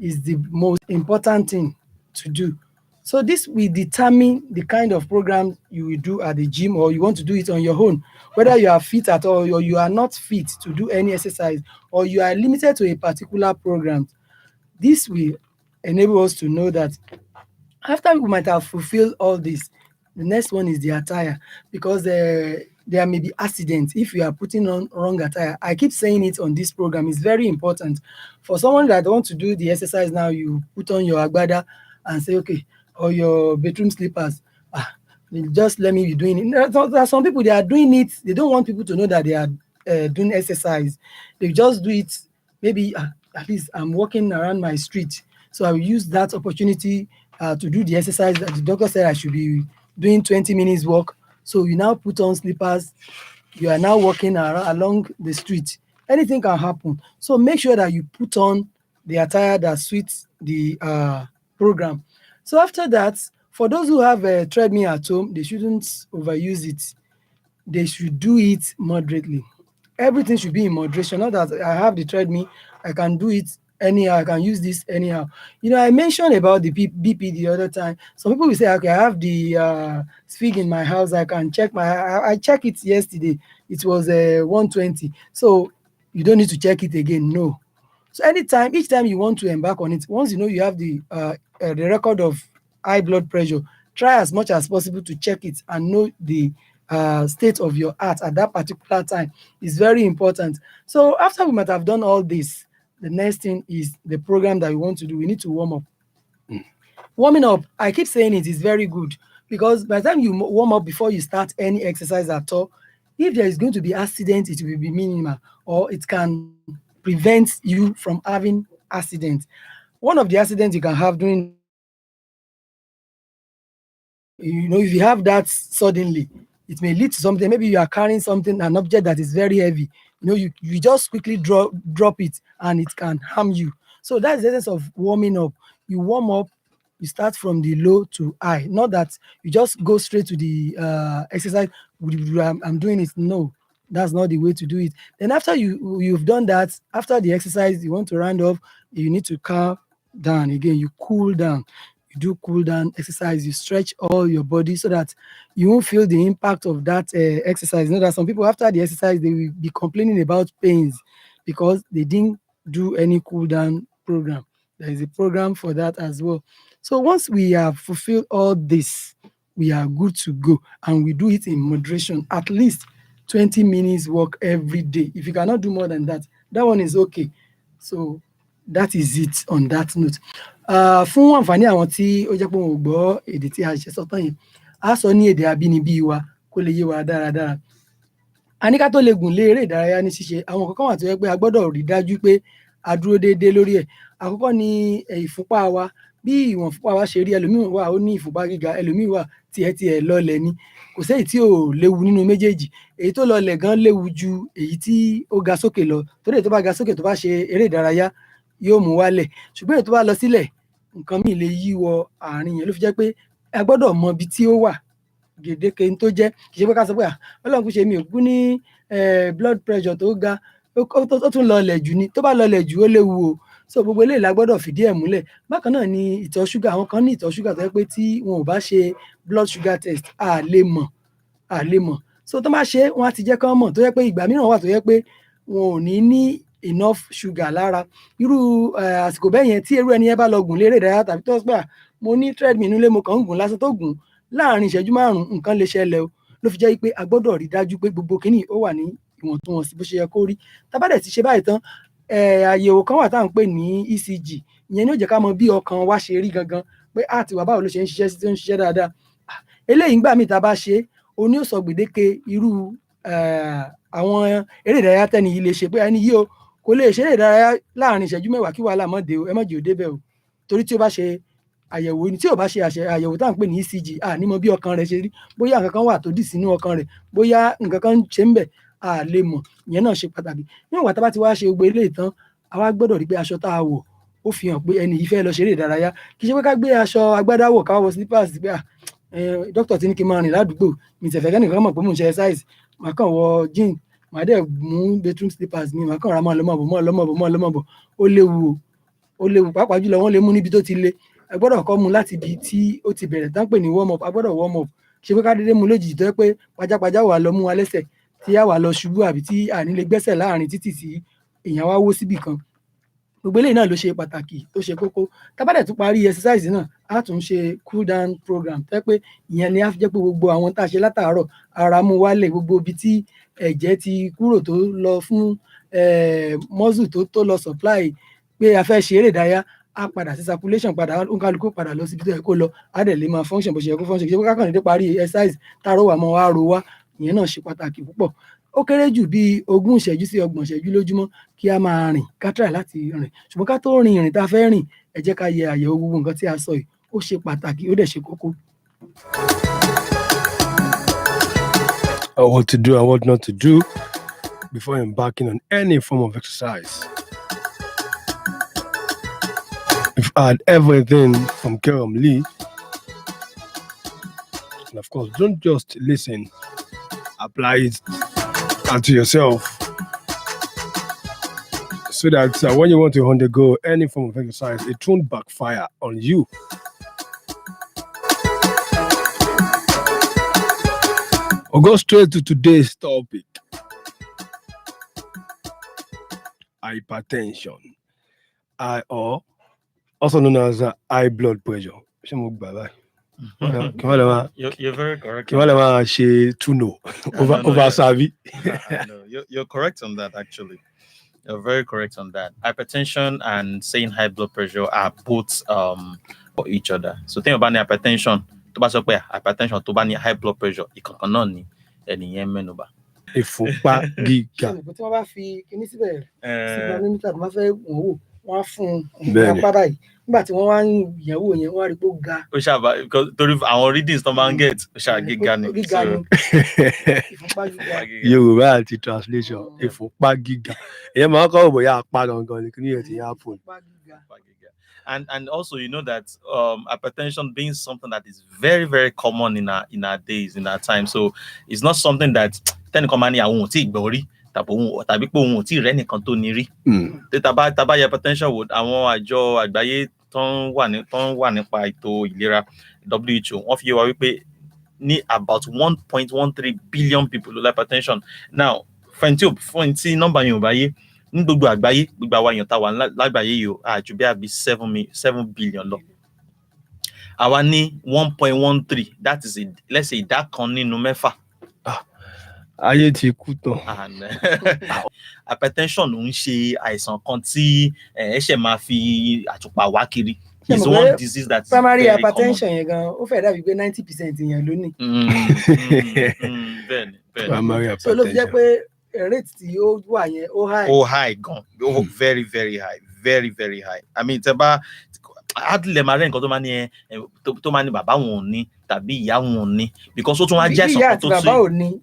is the most important thing to do. So this will determine the kind of program you will do at the gym, or you want to do it on your own, whether you are fit at all or you are not fit to do any exercise, or you are limited to a particular program. This will enable us to know that after we might have fulfilled all this, the next one is the attire, because there may be accidents if you are putting on wrong attire. I keep saying it on this program. It's very important for someone that wants to do the exercise now. You put on your agbada and say, okay, or your bedroom slippers. Ah, just let me be doing it. There are some people, they are doing it. They don't want people to know that they are doing exercise. They just do it. Maybe at least I'm walking around my street, so I will use that opportunity to do the exercise that the doctor said I should be doing 20 minutes walk. So you now put on slippers, you are now walking along the street. Anything can happen. So make sure that you put on the attire that suits the program. So after that, for those who have a treadmill at home, they shouldn't overuse it. They should do it moderately. Everything should be in moderation. Not that I have the treadmill, I can do it anyhow, I can use this anyhow. I mentioned about the BP the other time. Some people will say, okay, I have the Sfig in my house, I can check I checked it yesterday. It was 120. So you don't need to check it again. No. So each time you want to embark on it, once you know you have the record of high blood pressure, try as much as possible to check it and know the state of your heart at that particular time. Is very important. So after we might have done all this, the next thing is the program that we want to do. We need to warm up. Warming up, I keep saying it is very good, because by the time you warm up before you start any exercise at all, if there is going to be accident, it will be minimal, or it can prevent you from having accidents. One of the accidents you can have during the exercise if you have that suddenly, it may lead to something. Maybe you are carrying something, an object that is very heavy. You just quickly drop it and it can harm you. So that's the essence of warming up. You warm up, you start from the low to high. Not that you just go straight to the exercise. I'm doing it. No, that's not the way to do it. Then after you've done that, after the exercise, you want to round off, you need to calm down again. You cool down. You do cool down exercise, you stretch all your body so that you won't feel the impact of that exercise. That some people, after the exercise, they will be complaining about pains because they didn't do any cool down program. There is a program for that as well. So once we have fulfilled all this, we are good to go, and we do it in moderation, at least 20 minutes walk every day. If you cannot do more than that, that one is okay. So that is it on that note. Fún àǹfààní àwọn tí ó jẹ́ pé wọn ò gbọ́ èdè tí a ṣe sọ tán yẹn, a sọ ní èdè abínibí wa kó lè yé wa dáradára. A ní ká tó lè gùn lé eré ìdárayá ní ṣíṣe, àwọn nǹkan kan wà tó jẹ́ pé a gbọ́dọ̀ rí dájú pé a dúró déédéé lórí ẹ̀. Àkọ́kọ́ ni ìfúnpá wa. Bí ìwọ̀n ìfúnpá wa ṣe rí, ẹlòmíì wà ó ní ìfúnpá gíga, ẹlòmíì wà tiẹ̀ lọlẹ̀ ni. Kò séyìí tí ò léwu nínú méjèèjì. Èyí tó lọlẹ̀ gan léwu ju èyí tí ó ga sókè lọ. Torí èyí tó bá ga sókè tó bá ṣe eré ìdárayá yóò mú wálẹ̀. Ṣùgbọ́n èyí tó bá lọ sílẹ̀, nǹkan míì lè yí wọ àárín yẹn. Ló fi jẹ́ pé a gbọ́dọ̀ mọ ibi tí ó wà gbèdéke tó jẹ́. Kì í ṣe pé ká sọ pé Ọlọ́run kú ṣe mi ò kú ní blood pressure tó ga, ó tún lọlẹ̀ jù ni. Tó bá lọlẹ̀ jù ó léwu o. So gbogbo eléyìí la gbọ́dọ̀ fìdí ẹ̀ múlẹ̀. Bákan náà ni ìtọ̀ ṣúgà. Àwọn kan ní ìtọ̀ ṣúgà tó jẹ́ pé tí wọn ò bá ṣe blood sugar test, a lè mọ̀. So tó bá ṣe, wọ́n á ti jẹ́ kán mọ̀. Tó jẹ́ pé ìgbà mìíràn wà tó jẹ́ pé wọn ò ní enough sugar lára. Irú àsìkò bẹ́ẹ̀ yẹn tí irú ẹni yẹn bá lọ gùn lérè ìdárayá, tàbí tó sọ pé mo ní treadmill nílé, mo kàn ń gùn lásán, tó gùn láàrin ìṣẹ́jú 5, nǹkan lè ṣẹlẹ̀ o. Ló fi jẹ́ pé a gbọ́dọ̀ rí dájú pé gbogbo kíní ó wà ní ìwọ̀ntúnwọ̀nsì bó ṣe yẹ kó rí. Tá bá dẹ̀ ti ṣe báyìí tán, àyẹ̀wò kan wà tá à ń pè ní ECG. Ìyẹn ni ó jẹ́ ká mọ bí ọkàn wa ṣe rí gangan, pé àti wà báwo ló ṣe ń ṣiṣẹ́ sí, tó ń ṣiṣẹ́ dáadáa. Eléyìí ńgbà míì tá a bá ṣe, òun ni ó sọ gbèdéke irú àwọn eré ìdárayá tẹ́ni yìí lè ṣe, pé ẹni yìí o kò lè ṣe eré ìdárayá láàrin ìṣẹ́jú 10 kí wàhálà má dé o, ẹ má jẹ́ ó débẹ̀ o. Torí tí ó bá ṣe àyẹ̀wò, tí ò bá ṣe àyẹ̀wò tá à ń pè ní ECG, a ní mọ bí ọkàn rẹ̀ ṣe rí. Bóyá nǹkan kan wà tó dì sínú ọkàn rẹ̀, bóyá nǹkan kan ń ṣe ń bẹ̀, a lè mọ̀. Ìyẹn náà ṣe pàtàkì. Níwọ̀n ìgbà tá bá ti wá ṣe gbogbo eléyìí tán, a wá gbọ́dọ̀ rí pé aṣọ tá a wọ̀ ó fi hàn pé ẹni yìí fẹ́ lọ ṣeré ìdárayá. Kì í ṣe pé ká gbé aṣọ agbádá wọ̀ ká wọ slippers pé dókítà ti ní kí n máa rìn ládùúgbò, mi tẹ̀fẹ́ kẹ́nìkan mọ̀ pé mò ń ṣe exercise. Màá kàn wọ jean, màá dẹ̀ mú bedroom slippers mi, màá kàn ra mọ́ lọ mọ́ bọ̀. Ó léwu o. ó léwu pàápàá jùlọ wọ́n lè mú níbi tó ti le a gbọ́dọ̀ kọ́ mu láti ibi tí ó ti bẹ̀rẹ̀ tán pè ní warm up a gbọ́dọ̀ warm up ṣe pé ká dédé mu lójijì tó yẹ pé pajápajá wà lọ mú wa lẹ́sẹ̀ tí a wà lọ ṣubú àbí tí a ní lè gbẹ́sẹ̀ láàrin títì tí èèyàn wá wó síbì kan gbogbo eléyìí náà ló ṣe pàtàkì tó ṣe kókó tá bá dẹ̀ tún parí exercise náà á tún ṣe cool down program tó yẹ pé ìyẹn ni á fi jẹ́ pé gbogbo àwọn tá a ṣe látàárọ̀ ara mú wálẹ̀ gbogbo ibi tí ẹ̀jẹ̀ ti kúrò tó lọ fún muscle tó lọ supply pé a fẹ́ ṣe eré ìdárayá á padà sí circulation padà oníkálukú padà lọ síbi tó yẹ kó lọ á dẹ̀ lè máa function bó ṣe yẹ kó function kí ṣe pé kákan dédé parí exercise táàrọ̀ wà mọ́ wá ro wá ìyẹn náà ṣe pàtàkì púpọ̀ ó kéré jù bí 20 ìṣẹ́jú sí 30 ìṣẹ́jú lójúmọ́ kí a máa rìn ká try láti rìn ṣùgbọ́n ká tó rin ìrìn tá a fẹ́ rìn ẹ jẹ́ ká yẹ àyẹ̀wò gbogbo nǹkan tí a sọ yìí ó ṣe pàtàkì ó dẹ̀ ṣe kókó. What to do and what not to do before embarking on any form of exercise. We've had everything from Kerem Lee. And of course, don't just listen, apply it to yourself. So that when you want to undergo any form of exercise, it won't backfire on you. We'll go straight to today's topic. Hypertension. Or also known as high blood pressure. You're very correct. You're correct on that, actually. You're very correct on that. Hypertension and saying high blood pressure are both for each other. So think about the hypertension. Hypertension to ban high blood pressure. Ìkọ̀kan ẹnìyẹn mẹ́nubà. Ìfúnpá gíga. Tí wọ́n bá fi kíní síbẹ̀ sí mọ́nímítà tó máa fẹ́ wò wọ́n á fún un apá báyìí nígbà tí wọ́n wá ń yẹ̀wò yẹn wọ́n á rí pé ó ga. Ó ṣàbà torí àwọn readings tó máa ń get ó ṣàbà gíga ni. Gíga ni. Ìfúnpá gíga. Yorùbá àti translation ìfúnpá gíga. Ìyẹn máa ń kọ́ bóyá apá gangan ni kí ni ẹ̀ ti yá fún. And also, you know that hypertension being something that is very, very common in our days, in our time. So it's not something that technically I won't take glory. Tàbí pé òun ò tí ì rẹ́ nìkan tó ní rí. Tàbá hypertension wò àwọn àjọ àgbáyé tó ń wà nípa ètò ìlera WHO wọ́n fi yé wa wípé ní about 1.13 billion people ló hypertension. Now fún tí nọ́mbà yẹn ò bá yé ní gbogbo àgbáyé gbogbo àwa èèyàn tá wà lágbàáyé yìí àjù bí àbí 7 billion lọ. Àwa ní 1.13, that is let's say ìdá kan nínú mẹ́fà. Ayé ti kú tán. Hypertension ń ṣe àìsàn kan tí ẹ̀ṣẹ̀ máa fi àtùpà wá kiri. It's one disease that is primary very hypertension yẹn gan ó fẹ́ dàbí pé 90% èèyàn ló ní. Bẹ́ẹ̀ni. Primary hypertension. So ló fi jẹ́ pé rate tí ó wà yẹn ó high. Ó high gan. Very, very high. Very, very high. I mean tẹ́ bá adlẹ̀ máa rẹ́ nǹkan tó máa ní bàbá wọn ò ní tàbí ìyá wọn ò ní because ó tún wá jẹ́ àìsàn tó tí. Ìyá àti bàbá ò ní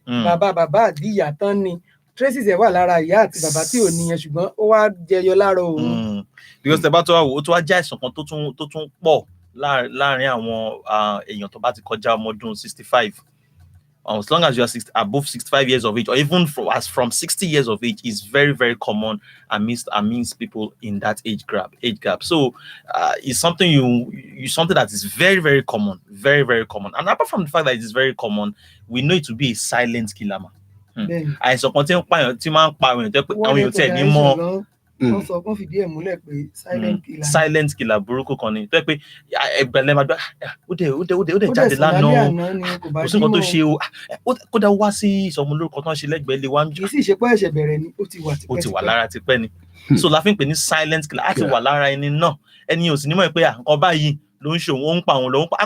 bàbá àti ìyá tán ni traces ẹ̀ wà lára ìyá àti bàbá tí ò ní yẹn ṣùgbọ́n ó wá jẹyọ lára òun. Because tẹ́ bá tó wá wò ó tún wá jẹ́ àìsàn kan tó tún pọ̀ láàrin àwọn èèyàn tó bá ti kọjá ọmọ ọdún 65. As long as you are above 65 years of age, or even from 60 years of age, is very, very common amidst people in that age gap. So it's something something that is very, very common, very, very common. And apart from the fact that it is very common, we know it to be a silent killer. Àìsàn kan tí máa ń pa àwọn èèyàn pé àwọn èèyàn tẹ̀ ní mọ́. Wọ́n sọ kán fìdí ẹ̀ múlẹ̀ pé silent killer burúkú kan ni tó yẹ pé ẹgbẹ̀lẹ́ máa gbá ó dẹ̀ jáde lánàá kò sí nǹkan tó ṣe o kó dá wá sí ìsọmọlórúkọ tó ń ṣe lẹ́gbẹ̀ẹ́ lé wá ń jù. kì í sì ṣe pé ẹ̀ṣẹ̀ bẹ̀rẹ̀ ni ó ti wà lára tipẹ́ ni so la fi ń pè ní silent killer á ti wà lára ẹni náà ẹni ò sì ní mọ̀ pé nǹkan báyìí ló ń ṣe òun ó ń pa òun lòun a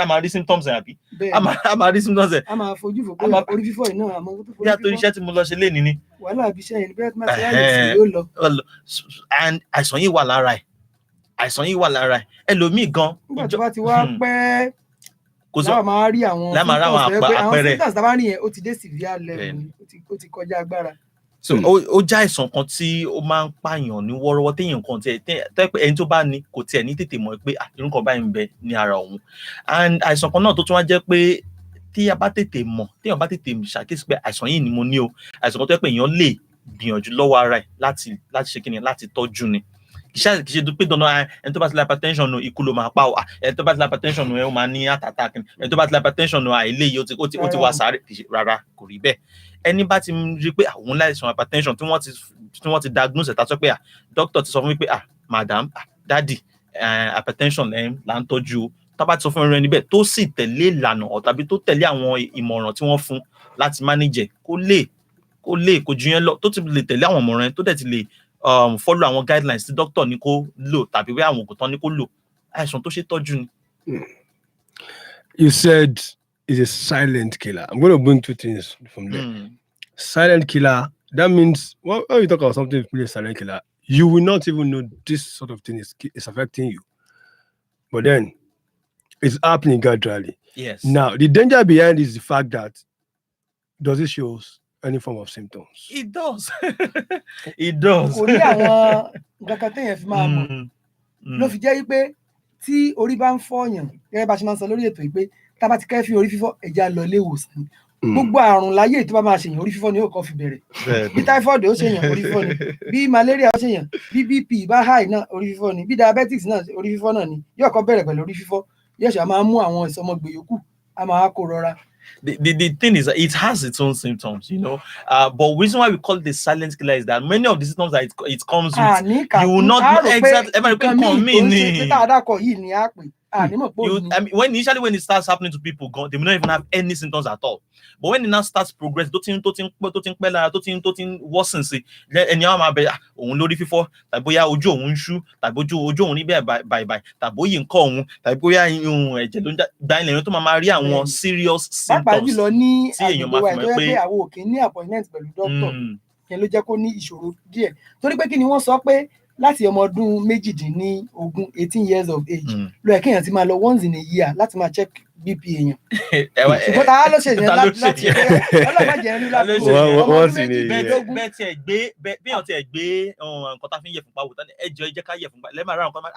máa rí symptoms ẹ̀ àbí a máa rí symptoms ẹ̀. a máa fojú fò pé orí fífọ́ yìí náà àmọ́ tó forí fífọ́. bí a torí iṣẹ́ tí mo lọ ṣe lénìí ni. wàhálà àbí iṣẹ́ yẹn ni bí a ti máa ṣe láyé sí yóò lọ. and àìsàn yìí wà lára ẹ̀ ẹlòmíì gan. nígbà tó bá ti wá pẹ́ láwọn máa rí àwọn symptoms tá a bá rí yẹn ó ti dé severe level ó ti kọjá agbára. So ó já àìsàn kan tí ó máa ń pààyàn ní wọ́rọ́wọ́ téèyàn kan tẹ́ pé ẹni tó bá ní kò tiẹ̀ ní tètè mọ̀ pé irú nǹkan báyìí ń bẹ ní ara òun and àìsàn kan náà tó tún wá jẹ́ pé téèyàn bá tètè ṣàkíyèsí pé àìsàn yìí ni mo ní o àìsàn kan tó jẹ́ pé èèyàn lè gbìyànjú lọ́wọ́ ara ẹ̀ láti ṣe kíni láti tọ́jú ni kì í ṣe pé dandan ẹni tó bá ti la hypertension nù ikú ló máa pa ọ ẹni tó bá ti la hypertension nù ẹ ó máa ní heart attack ẹni tó bá ti la hypertension nù eléyìí ó ti wá sáré rárá kò rí bẹ́ẹ̀ ẹni bá ti rí pé àwọn láìsàn hypertension tí wọ́n ti diagnose ẹ̀ tá sọ pé doctor ti sọ fún mi pé madam daddy hypertension là ń tọ́jú o tá bá ti sọ fún ẹni níbẹ̀ tó sì tẹ̀lé ìlànà tàbí tó tẹ̀lé àwọn ìmọ̀ràn tí wọ́n fún láti manage kó ju yẹn lọ tó ti lè tẹ̀lé àwọn ìmọ̀ràn tó dẹ̀ ti lè follow àwọn guidelines tí doctor ní kó lò tàbí wí àwọn ògùn tán ní kó lò àìsàn tó ṣe tọ́jú ni. You said it's a silent killer. I'm going to bring two things from there. Silent killer, that means when you talk about something that's really a silent killer, you will not even know this sort of thing is affecting you. But then it's happening gradually. Yes. Now, the danger behind is the fact that does it show any form of symptoms? It does. It does. Orí àwọn nǹkan téèyàn fi máa mọ̀ ló fi jẹ́ pé tí orí bá ń fọ́yàn gẹ́gẹ́ bá ṣe máa ń sọ lórí ètò yìí pé tá bá ti kẹ́ fi orí fífọ́ ẹ̀já lọ ilé ìwòsàn gbogbo àrùn láyé tó bá máa ṣèyàn orí fífọ́ ni yóò kọ́ fi bẹ̀rẹ̀ bí typhoid ó ṣèyàn orí fífọ́ ni bí malaria ó ṣèyàn bí BP bá high náà orí fífọ́ ni bí diabetes náà orí fífọ́ náà ni yóò kọ́ bẹ̀rẹ̀ pẹ̀lú orí fífọ́ yóò ṣe máa mú àwọn ìsọmọgbè yòókù a máa kó rọra. The thing is that it has its own symptoms, but reason why we call it the silent killer is that many of the symptoms that it comes with, you will not know exactly. When it starts happening to people, they may not even have any symptoms at all. But when it now starts progressing, worsen sí, ẹni àwọn máa bẹ òun lórí fífọ́, tàbí bóyá ojú òun ń ṣú, tàbí ojú òun ní báyìí, tàbí òyì ń kọ́ òun, tàbí bóyá ẹ̀jẹ̀ ló ń gba ilẹ̀ tó máa rí àwọn serious symptoms. Pàápàá jùlọ ní àgbègbè wa tó yẹ pé àwọn ò kì í ní appointment pẹ̀lú doctor yẹn ló jẹ́ kó ní ìṣòro díẹ̀ torí pé kí ni wọ́n sọ pé láti ọmọ ọdún 18 years of age ló yẹ kéèyàn ti máa lọ once in a year láti máa check BP èèyàn. Ṣùgbọ́n ta ló ṣe yẹn láti ọlọ́pàá jẹ́ rí láti once in a year. Bẹ́ẹ̀ tiẹ̀ gbé nǹkan tá a fi ń yẹ̀ fúnpá wò tán ẹjọ́ jẹ́ ká yẹ̀ fúnpá lẹ́ẹ̀máa ra nǹkan máa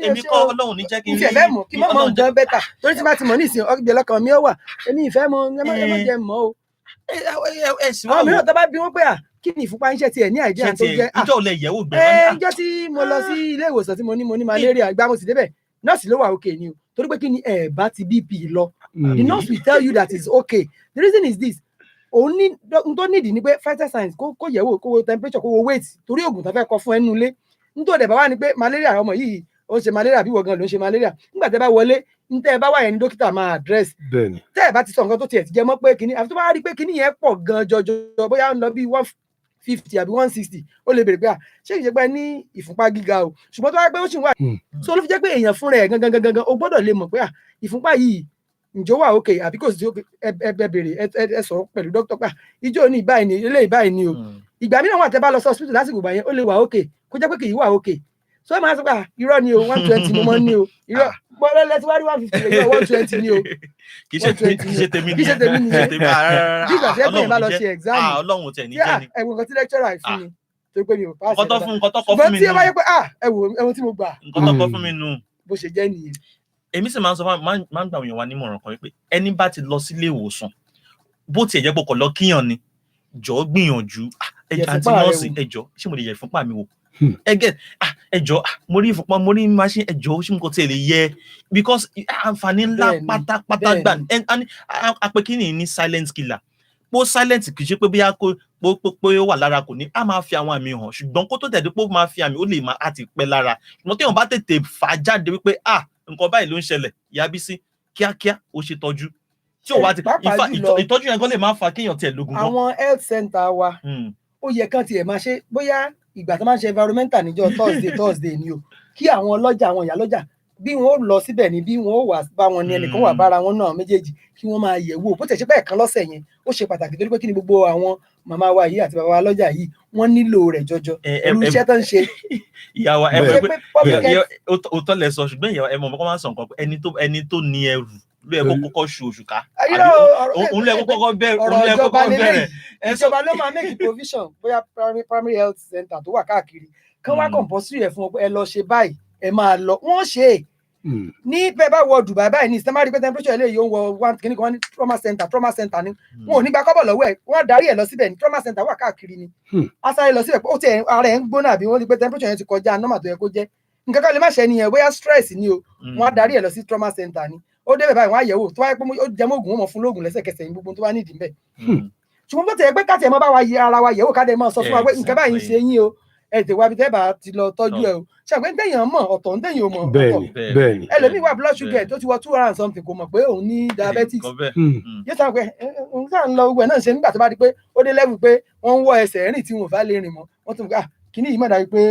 èmi kọ́ Ọlọ́run ní jẹ́ kí n rí. ìfẹ́ mọ̀ kí má mọ̀ nǹkan bẹ́tà torí tí bá ti mọ̀ ní ìsìn ọgbẹ́ lọ́kàn mi ó wà èmi ìfẹ́ mọ̀ ẹ má jẹ́ mọ́ o. Àwọn mìíràn tó bá bí wọ́n pé kí ni ìfúnpá ń ṣe tiẹ̀ ní àìjẹ́ tó jẹ́ ìjọ olè yẹ̀wò gbẹ̀rẹ̀ ìjọ tí mo lọ sí ilé ìwòsàn tí mo ní malaria ìgbà mo sì débẹ̀ nọ́ọ̀sì ló wà okay ni o torí pé kí ni ẹ̀ bá ti BP lọ the nurse will tell you that is okay the reason is this òun ní tó nídìí ni pé vital signs kó yẹ̀wò kó wo temperature kó wo weight torí oògùn tó fẹ́ kọ fún ẹnu ilé nítorí dẹ̀ bá wà ní pé malaria ọmọ yìí ó ń ṣe malaria bí wọ́n gan ló ń ṣe malaria nígbà tẹ́ bá wọlé ntẹ́ ẹ bá wà yẹn ní dókítà máa address tẹ́ ẹ bá ti sọ nǹkan tó tiẹ̀ ti jẹ mọ́ pé kíní àfi tó bá rí pé kíní yẹn pọ̀ gan jọjọ bóyá ń lọ bí 150 àbí 160 ó lè bèrè pé ṣé kìí ṣe pé ní ìfúnpá gíga o ṣùgbọ́n tó wá pé ó sì wà so ló fi jẹ́ pé èèyàn fúnra ẹ̀ gangan ó gbọ́dọ̀ lè mọ̀ pé ìfúnpá yìí ǹjọ́ wà okay àbí kò sí ẹ bèrè ẹ sọ̀rọ̀ pẹ̀lú dókítà pé ìjọ ní báyìí ni eléyìí báyìí ni o ìgbà mìíràn wà tẹ́ bá lọ sí hospital lásìkò ìgbà yẹn ó lè wà okay kó jẹ́ pé kì í wà okay so ẹ máa sọ pé irọ́ ni o 120 mo mọ́ ní o irọ́ bọ́ọ̀lẹ́ lẹ́tí wá rí 150 lè yọ 120 ni o kì í ṣe tèmi ni nígbà tí ẹgbẹ́ yẹn bá lọ ṣe exam Ọlọ́run tẹ̀ ní jẹ́ ni ẹ̀wọ̀n kan tí lecturer fún mi tó pé mi ò pass nǹkan tó kọ fún mi nù ṣùgbọ́n tí ẹ bá yẹ pé ẹ̀wọ̀n tí mo gbà nǹkan tó kọ fún mi nù bó ṣe jẹ́ nìyẹn. Èmi sì máa ń sọ máa ń gbà wọ̀nyẹn wá nímọ̀ràn kan wípé ẹni bá ti lọ sílé ìwòsàn bó tiẹ̀ jẹ́ pé kò lọ kíyàn ni jọ̀ọ́ gbìyànjú àǹtí nọ́ọ̀sì ẹjọ́ ṣé mo lè yẹ ìfúnpá mi wò ẹjọ́ mo rí ìfúnpá mo rí machine ẹjọ́ ṣé mo kò tiẹ̀ lè yẹ because àǹfààní ńlá pátápátá gbà àpèkínì ní silent killer pó silent kì í ṣe pé bóyá pé ó wà lára kò ní á máa fi àwọn àmì hàn ṣùgbọ́n kó tó tẹ̀dé pé ó máa fi àmì ó lè máa àti pẹ́ lára ṣùgbọ́n tí wọ́n bá tètè fà jáde wípé nǹkan báyìí ló ń ṣẹlẹ̀ ìyá Bísí kíákíá ó ṣe tọ́jú tí ò wá ti ìtọ́jú yẹn gan lè máa fa kéèyàn tiẹ̀ lógun gan. àwọn health center wa ó yẹ kán tiẹ̀ máa ṣe bóyá ìgbà tó máa ń ṣe environmental níjọ́ Thursday ni o kí àwọn ọlọ́jà àwọn ìyá lọ́jà bí wọn ó lọ síbẹ̀ ni bí wọn ó wà bá wọn ní ẹnìkan wà bára wọn náà méjèèjì kí wọ́n máa yẹ̀ wò bó tẹ̀ ṣe bẹ́ẹ̀ kan lọ́sẹ̀ yẹn ó ṣe pàtàkì torí pé kí ni gbogbo àwọn màmá wa yìí àti bàbá wa lọ́jà yìí wọ́n nílò rẹ̀ jọjọ irú iṣẹ́ tó ń ṣe. ìyàwó òótọ́ lẹ sọ ṣùgbọ́n ìyàwó ẹmọ ọmọkọ máa ń sọ nǹkan ẹni tó ní ẹrù ló yẹ kó kọ́kọ́ ṣu oṣù ká òun ló yẹ kó kọ́kọ́ bẹ̀rẹ̀ ìjọba ló máa make provision bóyá primary health center tó wà káàkiri kán wá compulsory ẹ̀ fún ọ pé ẹ lọ ṣe báyìí ẹ máa lọ wọ́n ṣe ní bẹ́ẹ̀ bá wọ Dubai báyìí ní ìsẹ́márì pé temperature eléyìí ó ń wọ one kìíní kan ní trauma center ni wọn ò ní gba kọ́bọ̀ lọ́wọ́ ẹ̀ wọ́n darí ẹ̀ lọ síbẹ̀ ní trauma center wà káàkiri ni asáré lọ síbẹ̀ pé ó ti ara ẹ̀ ń gbóná àbí wọ́n ní pé temperature yẹn ti kọjá normal tó yẹ kó jẹ́ nǹkan kan lè má ṣe nìyẹn bóyá stress ni o wọ́n á darí ẹ̀ lọ sí trauma center ni ó débẹ̀ báyìí wọ́n á yẹ̀wò tó wáyé pé ó jẹ́ mọ́ògùn wọn mọ̀ fún lóògùn lẹ́sẹ̀kẹsẹ̀ ní gbogbo tó bá nídìí bẹ́ẹ̀ ṣùgbọ́n bó ti yẹ pé káàtì ẹ̀ mọ́ bá wa yẹ ara wa yẹ̀wò káàdé mọ́ sọ fún wa pé nǹkan báyìí ń ṣe yín o ẹ tẹ wá bí tẹ́ bá ti lọ tọ́jú ẹ o ṣàgbé téèyàn mọ̀ ọ̀tọ̀ téèyàn mọ̀ ọ̀tọ̀ bẹ́ẹ̀ni ẹlòmíì wà blood sugar tó ti wọ 200 and something kò mọ̀ pé òun ní diabetes yóò sọ pé òun sáà ń lọ gbogbo ẹ̀ náà ṣe nígbà tó bá di pé ó dé level pé wọ́n ń wọ ẹsẹ̀ rìn tí wọn ò bá lè rìn mọ́ wọ́n tún gbà kíní yìí mọ̀ dájú pé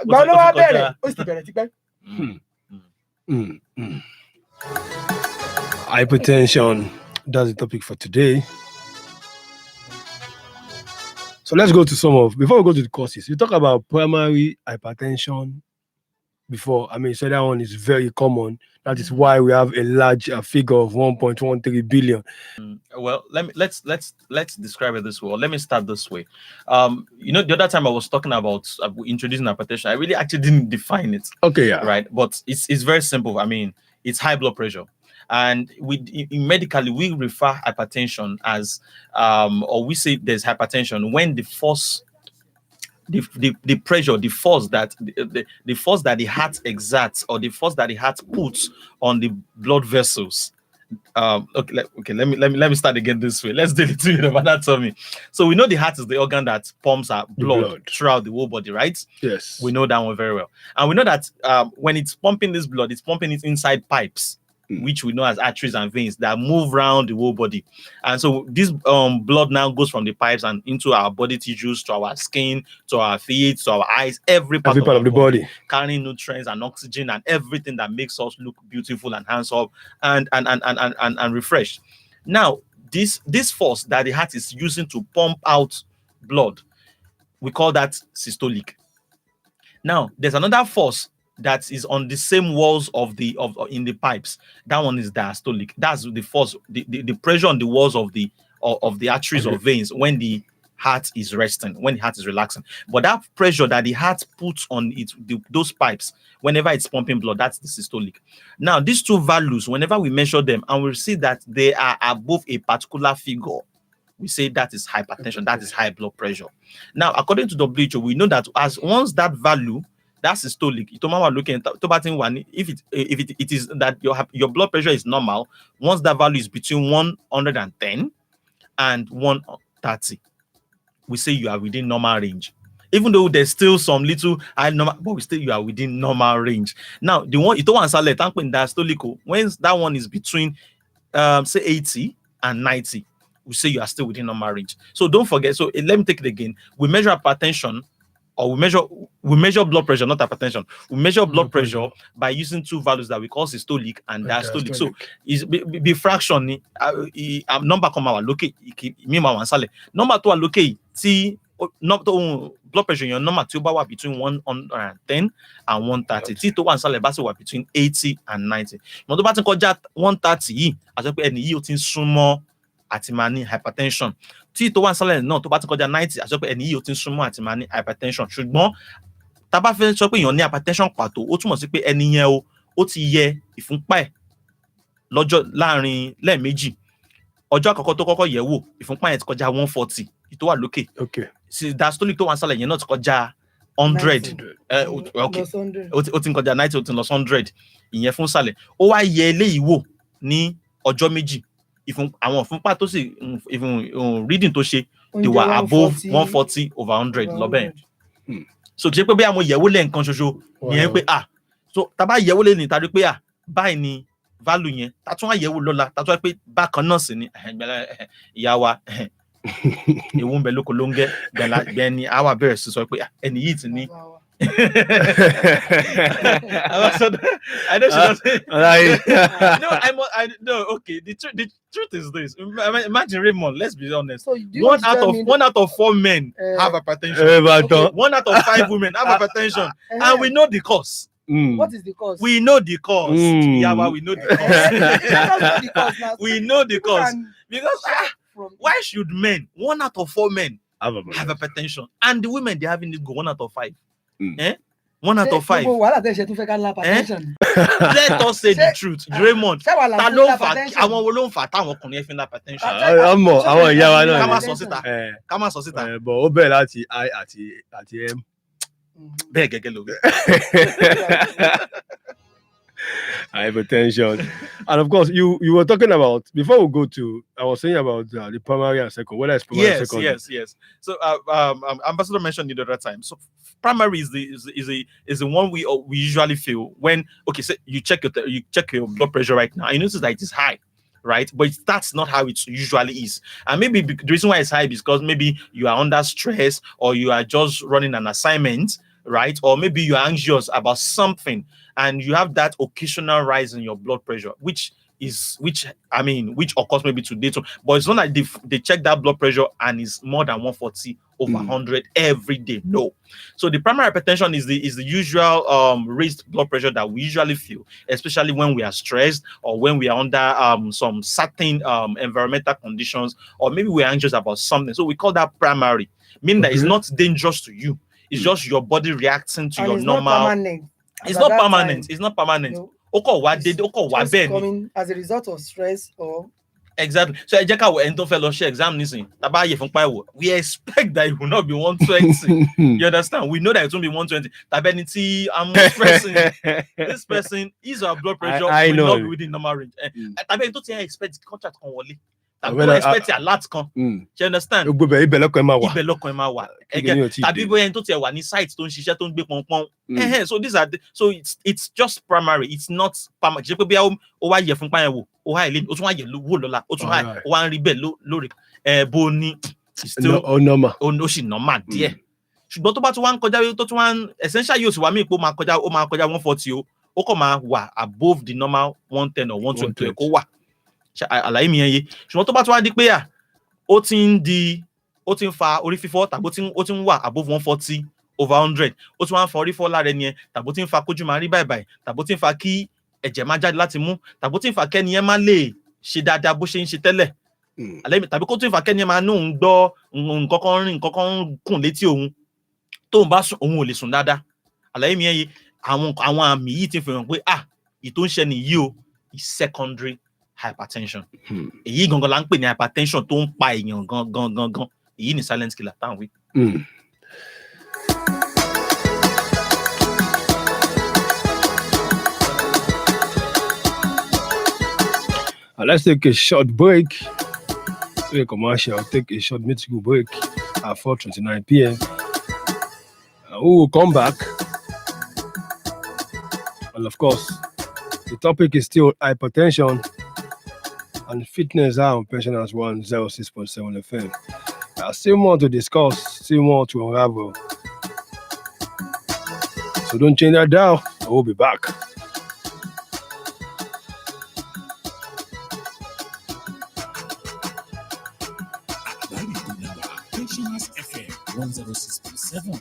gbà ló wá bẹ̀rẹ̀ ó sì ti bẹ̀rẹ̀ tipẹ́. Hypertension, that's the topic for today. So let's go to before we go to the causes, you talk about primary hypertension before. I mean, so that one is very common. That is why we have a large figure of 1.13 billion. Well, let's describe it this way. Let me start this way. The other time I was talking about introducing hypertension, I really actually didn't define it. Okay, yeah. Right, but it's very simple. I mean, it's high blood pressure. And medically, we refer hypertension as, or we say there's hypertension when the force, the pressure, the force that the force that the heart exerts or the force that the heart puts on the blood vessels. Let me start again this way. Let's deal it with anatomy. So we know the heart is the organ that pumps our blood throughout the whole body, right? Yes. We know that one very well. And we know that when it's pumping this blood, it's pumping it inside pipes, which we know as arteries and veins that move around the whole body. And so this blood now goes from the pipes and into our body tissues, to our skin, to our feet, to our eyes, every part of the body, carrying nutrients and oxygen and everything that makes us look beautiful and handsome and refreshed. Now, this force that the heart is using to pump out blood, we call that systolic. Now, there's another force that is on the same walls in the pipes. That one is diastolic. That's the force, the pressure on the walls of the arteries or veins when the heart is resting, when the heart is relaxing. But that pressure that the heart puts on those pipes whenever it's pumping blood, that's the systolic. Now, these two values, whenever we measure them and we see that they are above a particular figure, we say that is hypertension, that is high blood pressure. Now, according to WHO, we know that once that value, that's systolic. If it is that your blood pressure is normal, once that value is between 110 and 130, we say you are within normal range. Even though there's still some little high normal, but you are within normal range. Now, the one diastolic, when that one is between say 80 and 90, we say you are still within normal range. So don't forget. So let me take it again. We measure hypertension, or we measure blood pressure, not hypertension. We measure blood pressure by using two values that we call systolic and diastolic. So is be fraction number come out look number to look see not blood pressure your number to power between 110 and 130. T to one sale basi between 80 and 90. Mo to ba tin koja 130 yi as pe eni yi o tin sumo àti máa ní hypertension. Tí tó wà nísàlẹ̀ náà tó bá ti kọjá 90, àti sọ pé ẹni yìí ó ti ń súnmọ́ àti máa ní hypertension. Ṣùgbọ́n tá bá fẹ́ sọ pé èèyàn ní hypertension pàtó, ó túmọ̀ sí pé ẹni yẹn ó ti yẹ ìfúnpá ẹ̀ lọ́jọ́ láàrin lẹ́ẹ̀mejì. Ọjọ́ àkọ́kọ́ tó kọ́kọ́ yẹ̀ wò, ìfúnpá yẹn ti kọjá 140, tó wà lókè. Okay. Sí diastolic tó wà nísàlẹ̀ yẹn náà ti kọjá 100. Okay. Ó ti ń kọjá 90, ó ti ń lọ 100. Ìyẹn fún sàlẹ̀. Ó wá yẹ eléyìí wò ní ọjọ́ méjì. Àwọn ìfúnpá tó sì reading tó ṣe, they were above 140 over 100 lọ́bẹ̀. So kì í ṣe pé bí àwọn yẹ̀wò lẹ́ẹ̀kan ṣoṣo yẹn pé so tá bá yẹ̀wò lè ní tàbí pé báyìí ni value yẹn, tá tún wá yẹ̀wò lọ́la, tá tún wá pé bákan náà sì ni ìyá wa ewu ń bẹ lóko ló ń gẹ́ bẹ́ẹ̀ ni àwa bẹ̀rẹ̀ sí sọ pé ẹni yìí ti ní. I know she doesn't. Okay. The truth is this. Imagine Raymond. Let's be honest. So one out of 4 men have hypertension. Okay. 1 out of 5 women have hypertension, and we know the cause. What is the cause? We know the cause. Yeah, well, we know the cause. We know the cause because why should men? 1 out of 4 men have hypertension, and the women they having it go 1 out of 5. 1 out of 5. gbogbo wàhálà tẹ́ ṣe tún fẹ́ ká ní hypertension. Let us say the truth. Raymond, ṣé wà là ta ń ló fún ń fa hypertension? àwọn wo ló ń fa táwọn ọkùnrin fi ní hypertension? Ọmọ àwọn ìyá wa náà Ká ni. má sọ síta. Ká má sọ síta. But ó bẹ̀rẹ̀ láti I àti M. Bẹ́ẹ̀ gẹ́gẹ́ ló wí. Hypertension. And of course, you were talking about, before we go to, I was saying about the primary and second, whether it's primary and secondary. Yes. So Ambassador mentioned it the other time. So primary is the one we usually feel when, okay, so you check your blood pressure right now. You notice that it is high, right? But that's not how it usually is. And maybe the reason why it's high is because maybe you are under stress, or you are just running an assignment, right? Or maybe you are anxious about something, and you have that occasional rise in your blood pressure, which occurs maybe today too. But it's not like they check that blood pressure and it's more than 140 over 100 every day. No. So the primary hypertension is the usual raised blood pressure that we usually feel, especially when we are stressed, or when we are under some certain environmental conditions, or maybe we're anxious about something. So we call that primary, meaning that it's not dangerous to you. It's just your body reacting to your normal. It's not permanent. It's not permanent. Just coming as a result of stress or. Exactly. So exam we expect that it will not be 120. You understand? We know that it won't be 120. I'm stressing. This person, his or blood pressure will not be within normal range. Expect contract expect a lot. You understand? So these are it's just primary. It's not permanent. Still normal. Normal there. Ṣùgbọ́n tó bá tún wá ń kọjá tó tún wá ń essentially yóò sì wá mí pé ó máa kọjá 140 ó kàn máa wà above the normal 110 or 120 kó wà. Àlàyé mi yẹn yé. Ṣùgbọ́n tó bá tún wá di pé ó ti ń fa orí fífọ́, tàbí ó ti ń wà above 140 over 100, ó tún wá ń fa orí fífọ́ lára ẹni yẹn, tàbí ó ti ń fa kójú máa rí báyìí, tàbí ó ti ń fa kí ẹ̀jẹ̀ máa jáde láti mú, tàbí ó ti ń fa kẹ́ni yẹn má lè ṣe dáadáa bó ṣe ń ṣe tẹ́lẹ̀. Tàbí kó tún fa kẹ́ni yẹn máa ní òun gbọ́ nǹkan kan kùn létí òun, tóun bá sùn òun ò lè sùn dáadáa. Àlàyé mi yẹn yé. Àwọn àmì yìí ti fi hàn pé ìtò ń ṣe nìyí o, is secondary hypertension. Èyí gangan la ń pè ní hypertension tó ń pa èèyàn gangan. Èyí ni silent killer táwọn wí. Let's take a short break. Commercial. Take a short musical break at 4:29 p.m. We will come back. And of course, the topic is still hypertension and fitness on Pensioners 106.7 FM. Still more to discuss, still more to unravel. So don't change that dial. I will be back. Pensioners FM 106.7.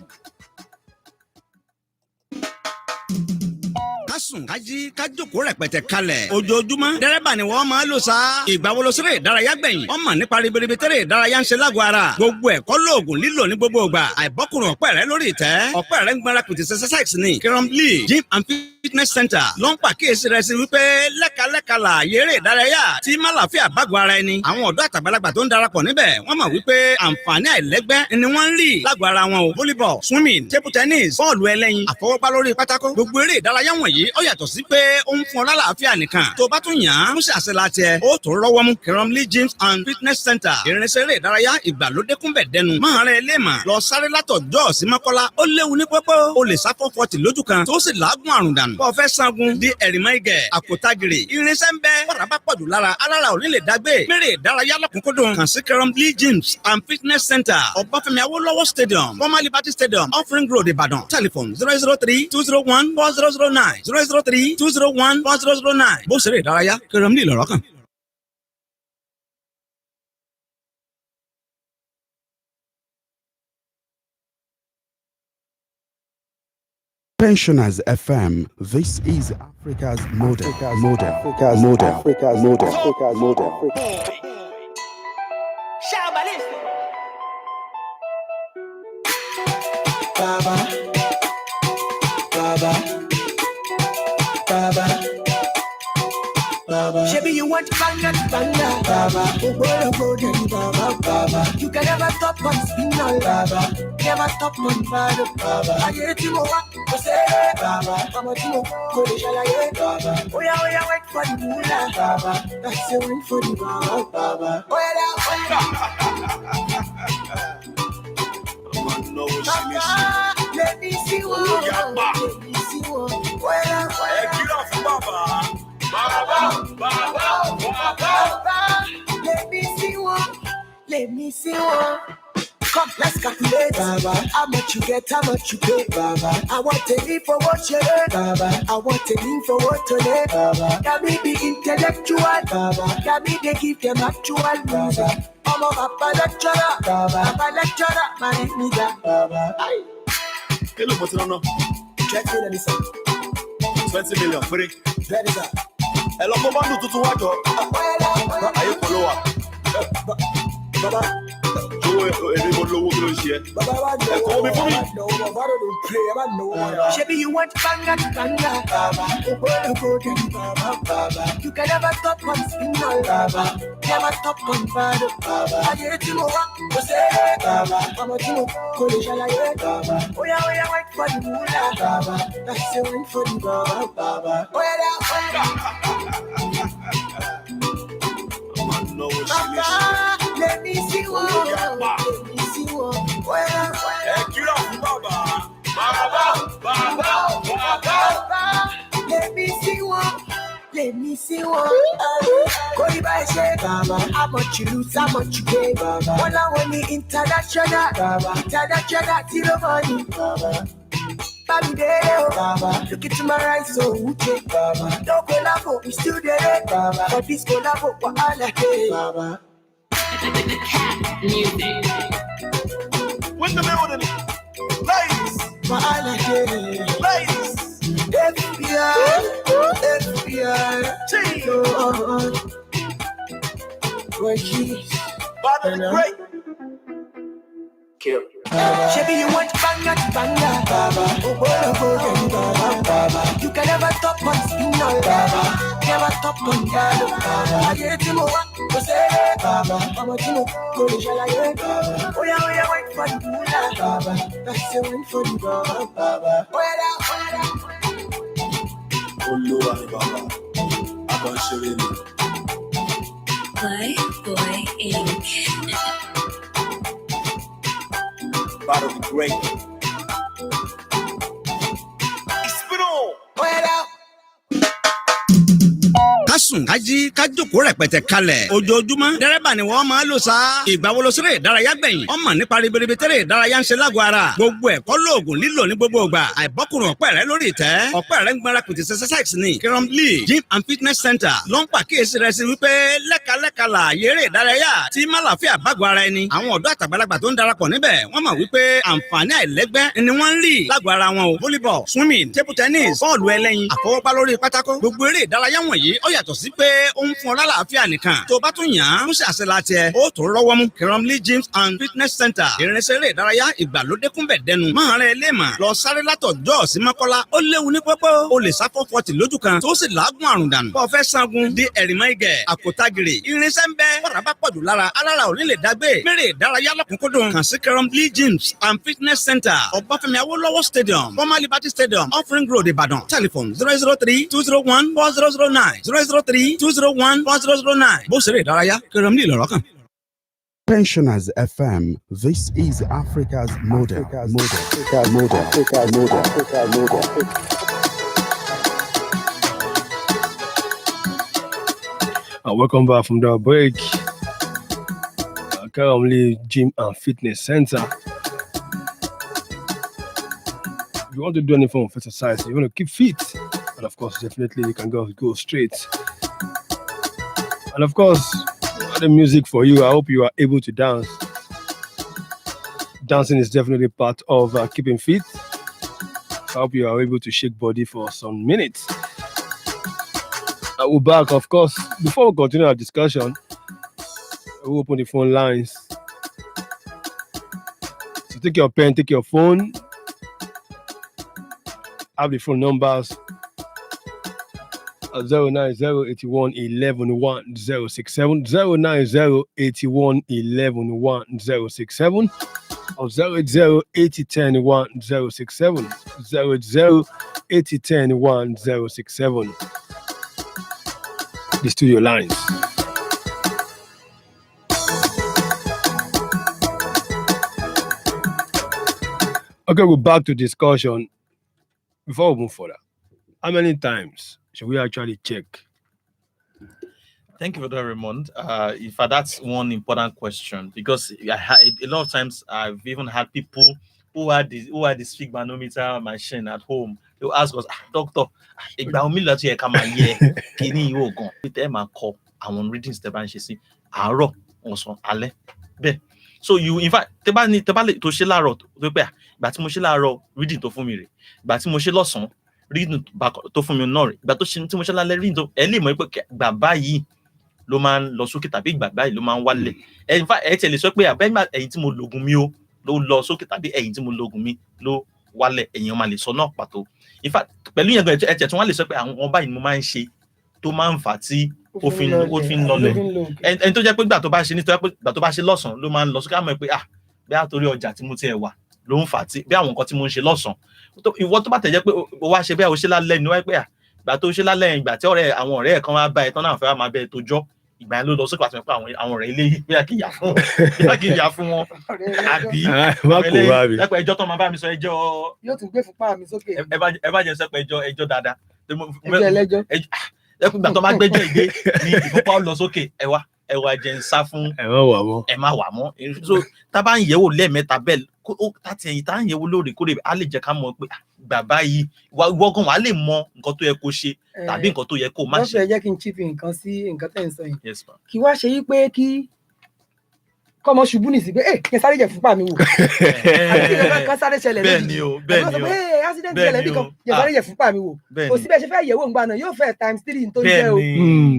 Kásùn kájí kájókòó rẹpẹtẹ kalẹ̀ ojoojúmọ́ dẹ́rẹ́bà ni wọ́n máa lò sa ìgbà wo ló ṣeré ìdárayá gbẹ̀yìn ọmọ nípa ribiribi tẹ́rẹ̀ ìdárayá ń ṣe lágọ̀ọ́ ara gbogbo ẹ̀kọ́ lóògùn lílò ní gbogbo ìgbà àìbọ́kùnrin ọ̀pẹ́ rẹ lórí ìtẹ́ ọ̀pẹ́ rẹ ń gbára kùtì exercise ní Keramli Gym and Fitness Center ló ń pàkíyèsí rẹ sí wípé lẹ́kalẹ́ka là yéré ìdárayá tí málàfíà bágọ̀ ara ẹni àwọn ọ̀dọ́ àtàgbàlagbà tó ń darapọ̀ níbẹ̀ wọ́n mọ̀ wípé àǹfààní àìlẹ́gbẹ́ ni wọ́n ń rí lágọ̀ọ́ ara wọn o volleyball swimming table tennis bọ́ọ̀lù ẹlẹ́yin àfọwọ́pá lórí pátákó gbogbo eré ìdárayá wọ̀nyí ó yàtọ̀ sí pé ó ń fún ọ lálàáfíà nìkan tó bá tún yàn án ń ṣàṣẹ láti ẹ ó tó rọ́wọ́ mú Keramli Gym and Fitness Center irinṣẹ́ eré ìdárayá ìgbàlódé kúnbẹ̀ dẹnu máa rẹ léèmà lọ sáré látọ̀jọ́ sí Mọ́kọ́lá ó léwu ní pópó ó lè sá 440 lójú kan tó sì làágùn àrùn dànù bó fẹ́ sangun di ẹ̀rìmọ́ igẹ̀ àkótágìrì irinṣẹ́ ń bẹ bọ́dà bá pọ̀jù lára alára ò ní lè dágbé mẹ́rẹ̀ ìdárayá lọ́kùnkúndùn kàn sí Keramli Gym and Fitness Center Ọbáfẹ́mi Awólọ́wọ̀ Stadium former Liberty Stadium Offering Road Ìbàdàn telephone 003-201-4009 003-201-4009 bó ṣeré ìdárayá Keramli lọ̀rọ̀ kan. Pensioners FM. This is Africa's model. Baba. Baba. Maybe you want banga, Baba. Baba. You can never stop on spin all, Baba. Never stop on bad, Baba. I get you more, say, Baba. I'm a timo, go to Shalaye, Baba. Oh yeah, wait for the moolah, Baba. That's the one for the Baba. Oh yeah, let me see one. Let me see one. Baba. Let me see one. Let me see one. Come, let's calculate, Baba. How much you get, how much you pay, Baba. I want to live for what you learn, Baba. I want to live for what you learn, Baba. Can me be intellectual, Baba. Can me they give them actual, Baba. I'm a Papa lecturer, Baba. Papa lecturer, my nigga, Baba. Aye. Hello, what's on? Check it, Elisa. 20 million, free. That is that. Hello, come on, to watch. Are you follower? Baba. Maybe you want banga, Baba. You can never stop on spin all, Baba. Never stop on bad, Baba. I get you more, say, Baba. I'm a timo, go to Shalaye, Baba. Oh yeah, wait for the moolah, Baba. That's the one for the Baba. Oh yeah, Baba. Let me see one. Let me see one. Let me see one. Let me see one. Go buy share, Baba. How much you lose, how much you gain, Baba. One I want the international, Baba. International till money, Baba. Baby there, Baba. Look into my eyes, so uche, Baba. No collabo, we still there, Baba. For this collabo, what I like, Baba. The cat music. When the building, ladies, What I like, ladies, FBI, where she's bottom of the great. Maybe you want banga, Baba. Baba. You can never stop on spin all, Baba. Never stop on bad, Baba. I get you more, say, Baba. I'm a timo, go to Shalaye, Baba. Oh yeah, wait for the moolah, Baba. That's the one for the Baba. Oh yeah, Olúwa ni bàbá, àbọ̀nṣeré ni. Playboy Inc. Bottom of the great. Ìspínú. oh yeah. Kásùn kájí kájókòó rẹpẹtẹ kalẹ̀ ojoojúmọ́ dẹ́rẹ́bà ni wọ́n máa lò sá. Ìgbà wo lo ṣeré ìdárayá gbẹ̀yìn ọmọ nípa ribiribi tẹ́lẹ̀ ìdárayá ń ṣe lágọ̀ọ́ ara gbogbo ẹ̀kọ́ lóògùn lílò ní gbogbo ìgbà àìbọ́kùnrin ọ̀pẹ́ rẹ lórí ìtẹ́ ọ̀pẹ́ rẹ ń gbára kùtì exercise ní Kiram Lee Gym and Fitness Center ló ń pàkíyèsí rẹ sí wípé lẹ́kalẹ́ka là yéré ìdárayá tí málàfíà bágọ̀ ara ẹni àwọn ọ̀dọ́ àtàgbàlagbà tó ń darapọ̀ níbẹ̀ wọ́n mọ̀ wípé àǹfààní àìlẹ́gbẹ́ ni wọ́n ń rí lágọ̀ọ́ ara wọn o volleyball swimming table tennis bọ́ọ̀lù ẹlẹ́yin àfọwọ́pá lórí pátákó gbogbo eré ìdárayá wọ̀nyí ó yàtọ̀ sí pé ó ń fún ọ lálàáfíà nìkan tó bá tún yàn án ń ṣàṣẹ láti ẹ ó tó rọ́wọ́ mú Kiram Lee Gym and Fitness Center ìrìnsẹ̀ eré ìdárayá ìgbàlódé kúnbẹ̀ dẹnu máa rẹ ilé mà lọ sáré látọ̀jọ́ sí Mọ́kọ́lá ó léwu ní pópó o lè sá 440 lójú kan tó sì lágùn àrùn dànù bọ́ fẹ́ sangun di ẹ̀rìmọ́ igẹ̀ àkótágìrì irinṣẹ́ ń bẹ bọ́dà bá pọ̀jù lára alára ò ní lè dágbé mẹ́rẹ̀ ìdárayá lọ́kùnkúndùn kàn sí Kiram Lee Gym and Fitness Center Ọbáfẹ́mi Awólọ́wọ̀ Stadium former Liberty Stadium Offering Road Ìbàdàn telephone 003-201-4009 003-201-4009 bó ṣeré ìdárayá Kiram Lee lọ́rọ̀ kan. Pensioners FM, this is Africa's model. Welcome back from the break. Kiram Lee Gym and Fitness Center. If you want to do any form of exercise, you want to keep fit, and of course, definitely you can go straight. And of course, the music for you. I hope you are able to dance. Dancing is definitely part of keeping fit. I hope you are able to shake body for some minutes. We're back, of course. Before we continue our discussion, we'll open the phone lines. So take your pen, take your phone. Have the phone numbers 09081111067, 09081111067, or 08080101067, 08080101067. The studio lines. Okay, we're back to discussion. Before we move further, how many times should we actually check? Thank you for that, Raymond. In fact, that's one important question because a lot of times I've even had people who had the sphygmanometer machine at home. They'll ask us, doctor, ìgbà wo mélòó tí ẹ ká máa yẹ kíní yìí wò gan? Tẹ́ máa kọ àwọn readings tẹ́ bá ń ṣe sí àárọ̀, ọ̀sán, alẹ́. Bẹ́ẹ̀. So you, in fact, tẹ́ bá lè tó ṣe láàárọ̀ tó pé ìgbà tí mo ṣe láàárọ̀ reading tó fún mi rè, ìgbà tí mo ṣe lọ́sàn-án reading tó fún mi náà rè, ìgbà tí mo ṣe lálẹ́ reading tó ẹ lè mọ̀ pé ìgbà báyìí ló máa ń lọ sókè tàbí ìgbà báyìí ló máa ń wálẹ̀. In fact, ẹ tiẹ̀ lè sọ pé àbẹ́gbà ẹ̀yìn tí mo lògùn mi ó ló lọ sókè tàbí ẹ̀yìn tí mo lògùn mi ló wálẹ̀, èèyàn máa lè sọ náà pàtó. In fact, pẹ̀lú yẹn gan ẹ tiẹ̀ tún wá lè sọ pé àwọn báyìí ni mo máa ń ṣe tó máa ń fà á tí ó fi ń lọlẹ̀. Ẹni tó jẹ́ pé ìgbà tó bá ṣe nítorí pé ìgbà tó bá ṣe lọ́sàn-án ló máa ń lọ sókè, àmọ́ pé bí àtòrí ọjà tí mo tiẹ̀ wà ló ń fà á tí bí àwọn nǹkan tí mo ń ṣe lọ́sàn-án. Ìwọ tó bá tẹ̀ jẹ́ pé o wá ṣe bí o ṣe lálẹ́ ni wáyé pé ìgbà tó ṣe lálẹ́ yẹn, ìgbà tí àwọn ọ̀rẹ́ ẹ̀ kan wá bá ẹ tán náà fẹ́ máa bẹ ẹ tó jọ́, ìgbà yẹn ló lọ sókè àti pé àwọn ọ̀rẹ́ ilé yìí bóyá kí n yà fún wọn àbí ẹ̀pẹ̀ ẹjọ́ tó máa bá mi sọ ẹjọ́ yóò tún gbé fúnpá mi sókè. ẹ bá jẹ́ sọ pé ẹjọ́ dáadáa. ẹjọ́ ìgbà tó máa gbẹ́jọ́ ìgbé ni ìfúnpá ó lọ sókè, ẹ wá jẹ́ ń sá fún ẹ má wà mọ́. So tá bá ń yẹ̀wò lẹ́ẹ̀mẹ́ta bẹ́ẹ̀ láti ẹ̀yìn tá ń yẹ̀wò lóòrèkóòrè á lè jẹ́ ká mọ̀ pé bàbá yìí wọ́gàn wàá lè mọ nǹkan tó yẹ kó ṣe tàbí nǹkan tó yẹ kó má ṣe. lọ́sọ̀ ẹ jẹ́ kí n chip nǹkan sí nǹkan tẹ̀ ń sọ yìí. Yes, ma'am. Kí wá ṣe yí pé kí kọ́mọ ṣubú nìsí pé kí n sáré jẹ fúnpá mi wò àti kí sáré ṣẹlẹ̀ bẹ́ẹ̀ ni o bẹ́ẹ̀ ni o accident ṣẹlẹ̀ bí kan kí n sáré jẹ fúnpá mi wò kò síbẹ̀ ṣe fẹ́ yẹ̀wò ńgbà náà yóò fẹ́ times 3 tó ń jẹ́ o.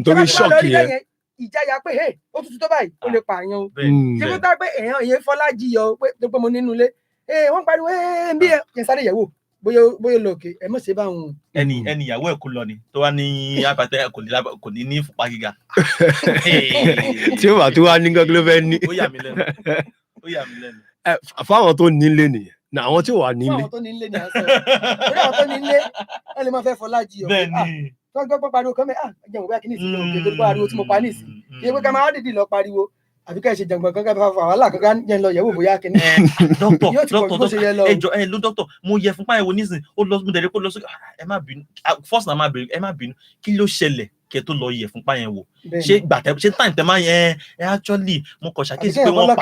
torí ṣọ́ọ̀kì yẹn ìjáyà pé ó tutù tó báyìí ó lè pààyàn o. ṣé kó tá pé èèyàn fọlá jiyọ pé tó pé mo nínú ilé wọ́n pariwo bí kí n sáré yẹ̀wò bóyá lọ òkè ẹ mọ̀ ṣe bá wọn. ẹni ìyàwó ẹ̀ kú lọ ni tó wá ní àbàtẹ kò ní ní fúnpá gíga. tí ó bá tó wá ní gángan ló fẹ́ ní. ó yà mí lẹ́nu. fáwọn tó nílé nìyẹn na àwọn tí ò wà nílé. fáwọn tó nílé ni à ń sọ lórí àwọn tó nílé ẹ lè máa fẹ́ fọlá jiyọ. bẹ́ẹ̀ni gbọ́ pariwo kan mẹ́ jẹun bóyá kí ní ìsinmi òkè tó pariwo tí mo pa ní ìsìn kí ẹ pé ká máa dìdì lọ pariwo àbí ká ẹ ṣe jàǹgbọ̀n kankan bá fa wàhálà kankan jẹ́ ń lọ yẹ̀wò bóyá kí ní. dókítà mo yẹ fúnpá ẹ̀wò nísìn ó lọ mo dẹ̀rẹ̀ kó lọ sókè ẹ má bínú first na má bínú ẹ má bínú kí ló ṣẹlẹ̀ kẹ́ tó lọ yẹ fúnpá yẹn wò ṣé time tẹ máa yẹn actually mo kàn ṣàkíyèsí pé wọ́n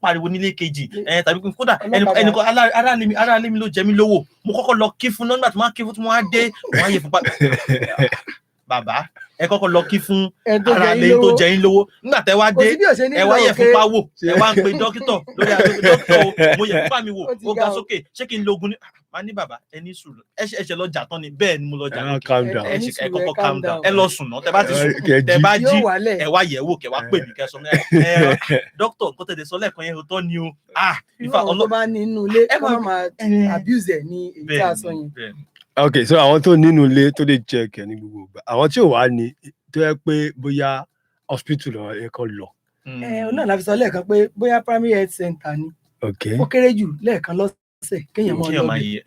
pariwo nílé kejì tàbí kódà ẹnìkan ará ilé mi ló jẹ mí lówó mo kọ́kọ́ lọ kí fún nígbà tí wọ́n á kí fún tí wọ́n á dé wọ́n á yẹ fúnpá bàbá ẹ kọ́kọ́ lọ kí fún ara lè tó jẹ yín lówó nígbà tẹ́ wá dé ẹ wá yẹ fúnpá wò ẹ wá ń pe dókítà lórí dókítà o mo yẹ fúnpá mi wò ó ga sókè ṣé kí n lo oògùn ní máa ní bàbá ẹ ní sùúrù ẹ lọ jà tán ni bẹ́ẹ̀ ni mo lọ jà ẹ kọ́kọ́ calm down ẹ lọ sùn náà tẹ́ bá ti sùn tẹ́ bá jí ẹ wá yẹ̀ wò kẹ́ wá pè mí kẹ́ sọ mí dókítà nǹkan tẹ̀lé sọ lẹ́ẹ̀kan yẹn tó ní o ìfà ọlọ́ba nínú ilé ẹ máa abuse ẹ ní èyí tí a sọ yẹn. Okay, so àwọn tó nínú ilé tó lè check ẹ ní gbogbo ìgbà àwọn tí ò wá ní tó yẹ pé bóyá hospital ẹ kàn lọ. náà la fi sọ lẹ́ẹ̀kan pé bóyá primary health center ni ó kéré jù lẹ́ẹ̀kan lọ́sẹ̀ kéèyàn mọ́ lọ́bì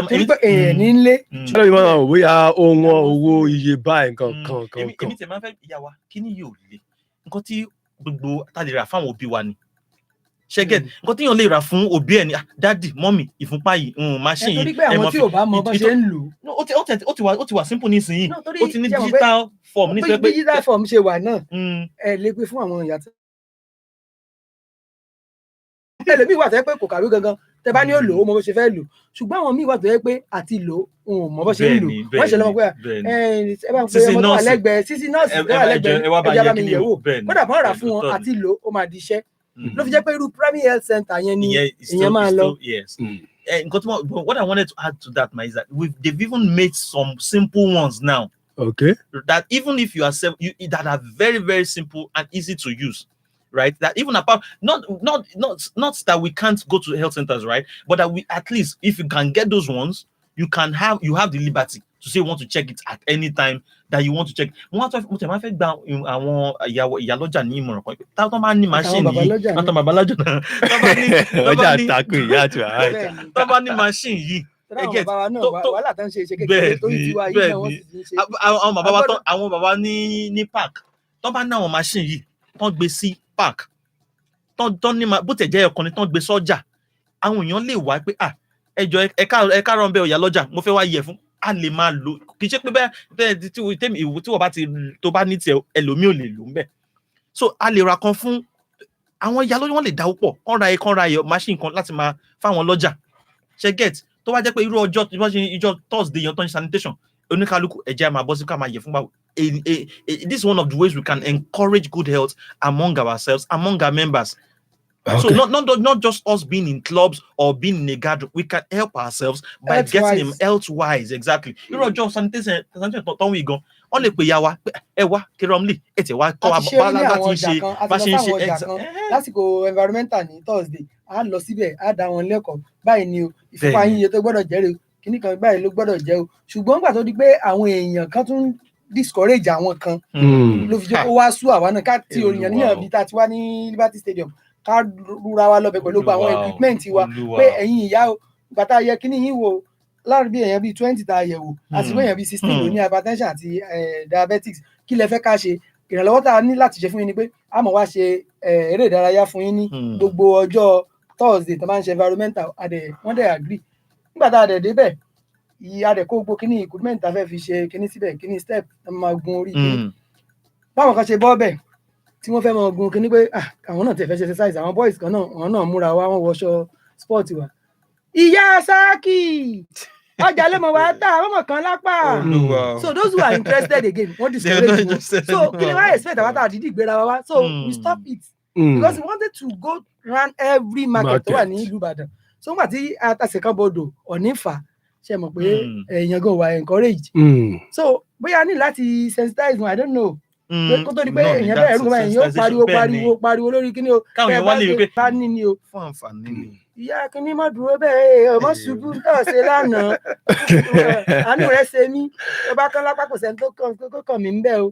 torí pé èèyàn ní ilé. ṣé ló máa ń bóyá ohun owó iye báyìí nǹkan kan. èmi tẹ̀ máa ń fẹ́ ìyá wa kí ni yóò le nǹkan tí gbogbo tá lè rà fáwọn òbí wa ni ṣẹgẹ nǹkan tí yàn lè rà fún òbí ẹ ní dádì mọ́mì ìfúnpá yìí machine yìí torí pé àwọn tí ò bá mọ bá ṣe ń lò ó ti wà simple nísìnyí ó ti ní digital form ní pé digital form ṣe wà náà ẹ lè pé fún àwọn ìyá tí ẹlòmíì wà tó yẹ pé kò kàwé gangan tẹ bá ní ó lò ó mọ bó ṣe fẹ́ lò ṣùgbọ́n àwọn míì wà tó yẹ pé àti lò ó mọ bó ṣe ń lò wọ́n ṣe lọ́mọ pé ẹ bá ń pe ọmọ tó wà lẹ́gbẹ̀ẹ́ sísí nọ́ọ̀sì tó wà lẹ́gbẹ̀ẹ́ ẹja bá mi yẹ̀ wò kódà bọ́n rà fún wọn àti lò ó máa di iṣẹ́ ló fi jẹ́ pé irú primary health center yẹn ni ìyẹn máa lọ. What I wanted to add to that is that they've even made some simple ones now. Okay. That even if you are that are very, very simple and easy to use, right? That even apart not that we can't go to health centers, right? But that we at least if you can get those ones, you have the liberty to say you want to check it at any time that you want to check. Mo tẹ̀ máa fẹ́ gba àwọn ìyálọ́jà ní ìmọ̀ràn kan pé táwọn bá ní machine yìí táwọn babalọ́jà náà ọjà àtàkù ìyá àti àárẹ̀ tó bá ní machine yìí wàhálà tán ṣe kékeré tó yìí tiwa yìí náà wọ́n sì ti ń ṣe. àwọn bàbá ní park tó bá ní àwọn machine yìí tó gbé sí park tó ní bó tẹ̀ jẹ́ ọkùnrin tó gbé sọ́jà àwọn èèyàn lè wá pé ẹjọ́ ẹ̀ka rán bẹ́ẹ̀ ìyálọ́jà mo fẹ́ wá yẹ̀ fún a lè máa lò kì í ṣe pé bẹ́ẹ̀ tí wọ́n bá ti tó bá ní tiẹ̀ ẹlòmíì ò lè lò ń bẹ̀ so a lè ra kan fún àwọn ìyálọ́jà wọ́n lè dáwó pọ̀ kán ra machine kan láti máa fáwọn lọ́jà ṣe get tó bá jẹ́ pé irú ọjọ́ ìjọ Thursday yẹn tó ń sanitation oníkálukú ẹ̀jẹ̀ máa bọ́ sí ká máa yẹ̀ fún báwo this is one of the ways we can encourage good health among ourselves, among our members. Okay. So not just us being in clubs or being in a gathering, we can help ourselves by getting them health-wise. Exactly. You know, just sanitation don't we go? Only pé ya wa ẹ wá Kiromli ẹ tẹ wá kọ́ wa bá ṣe ṣe lásìkò environmental ní Thursday a lọ síbẹ̀ a dá wọn lẹ́kọ̀ọ́ báyìí ni o ìfúnpá yín iye tó gbọ́dọ̀ jẹ́ rè kíní kan báyìí ló gbọ́dọ̀ jẹ́ o ṣùgbọ́n nígbà tó di pé àwọn èèyàn kan tún discourage àwọn kan ló fi jẹ́ kó wá sú àwa náà ká tí oríyàn níyàn bíi tá a ti wá ní Liberty Stadium ká rúra wa lọ́bẹ̀ pẹ̀lú àwọn equipment wa pé ẹ̀yin ìyá o bàtà yẹ kíní yín wò láàrin bí èèyàn bíi 20 tá a yẹ̀ wò àti bí èèyàn bíi 16 ló ní hypertension àti diabetics kí lẹ fẹ́ ká ṣe ìrànlọ́wọ́ tá a ní láti ṣe fún yín ni pé a mọ̀ wá ṣe eré ìdárayá fún yín ní gbogbo ọjọ́ Thursday tó máa ń ṣe environmental wọ́n dẹ̀ agree nígbà tá a dẹ̀ débẹ̀ adẹ̀ kó gbogbo kíní equipment tá a fẹ́ fi ṣe kíní síbẹ̀ kíní step máa gun orí kíní báwọn kan ṣe bọ́ bẹ̀ tí wọ́n fẹ́ máa gun kíní pé àwọn náà tẹ̀ fẹ́ ṣe exercise àwọn boys kan náà àwọn náà múra wá wọ́n wọṣọ sport wa ìyá sáàkì ọjà lè mọ̀ wá tà àwọn ọmọ kan lápá so those who are interested again wọ́n discourage wọn so kí ni wọ́n expect àwọn tá a dìídì gbéra wa wá so we stop it because we wanted to go round every market tó wà ní ìlú Ìbàdàn so nígbà tí àtàṣekàn bodò ọ̀nífà ṣe mọ̀ pé èèyàn gan wà encouraged so bóyá ní láti sensitize wọn I don't know kó tó di pé èèyàn bẹ̀rẹ̀ ẹ̀rù kan èèyàn pariwo lórí kíní o káwọn wá lè rí pé bá ní ni o fún àǹfààní ni ìyá kíní má dúró bẹ́ẹ̀ ọmọ ṣubú tó ṣe lánàá àánú rẹ̀ ṣe mí tó bá kán lápá kò sẹ́ni tó kàn mí ń bẹ́ o.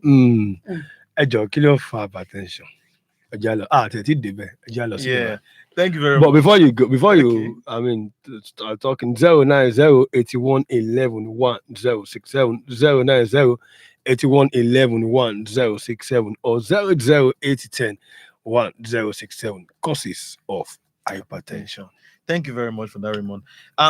ẹ jọ kí ló fa hypertension ẹja lọ tẹ̀tí débẹ̀ ẹja lọ sí i. Thank you very much. But before you okay. I mean, start talking 09081111067 09081111067 or 008101067 causes of hypertension. Thank you very much for that, Raymond.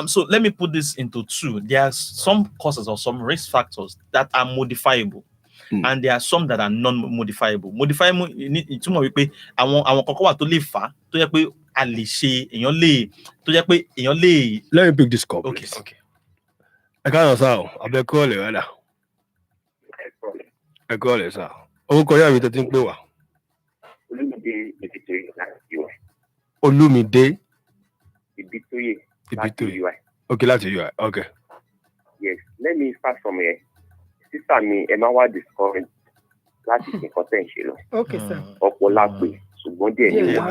So let me put this into two. There are some causes or some risk factors that are modifiable. And there are some that are non-modifiable. Modifiable ìtumọ̀ wípé àwọn kọ̀ọ̀kan wà tó lè fà tó jẹ́ pé a lè ṣe èèyàn lè tó jẹ́ pé èèyàn lè. Let me pick this call. Okay. Ẹ káàárọ̀ sá o, abẹ́ kọ́ọ̀lì rẹ̀ ẹ kọ́ọ̀lì sá. Orúkọ yá mi tó ti ń pè wá. Olúmídé Ìbítóyè. Okay, láti UI. Okay. Yes, let me start from here. Sísà mi ẹ máa wá discourage láti ṣe nǹkan tẹ̀ ń ṣe lọ. Okay, sir. Ọ̀pọ̀ la pè ṣùgbọ́n díẹ̀ ní wà.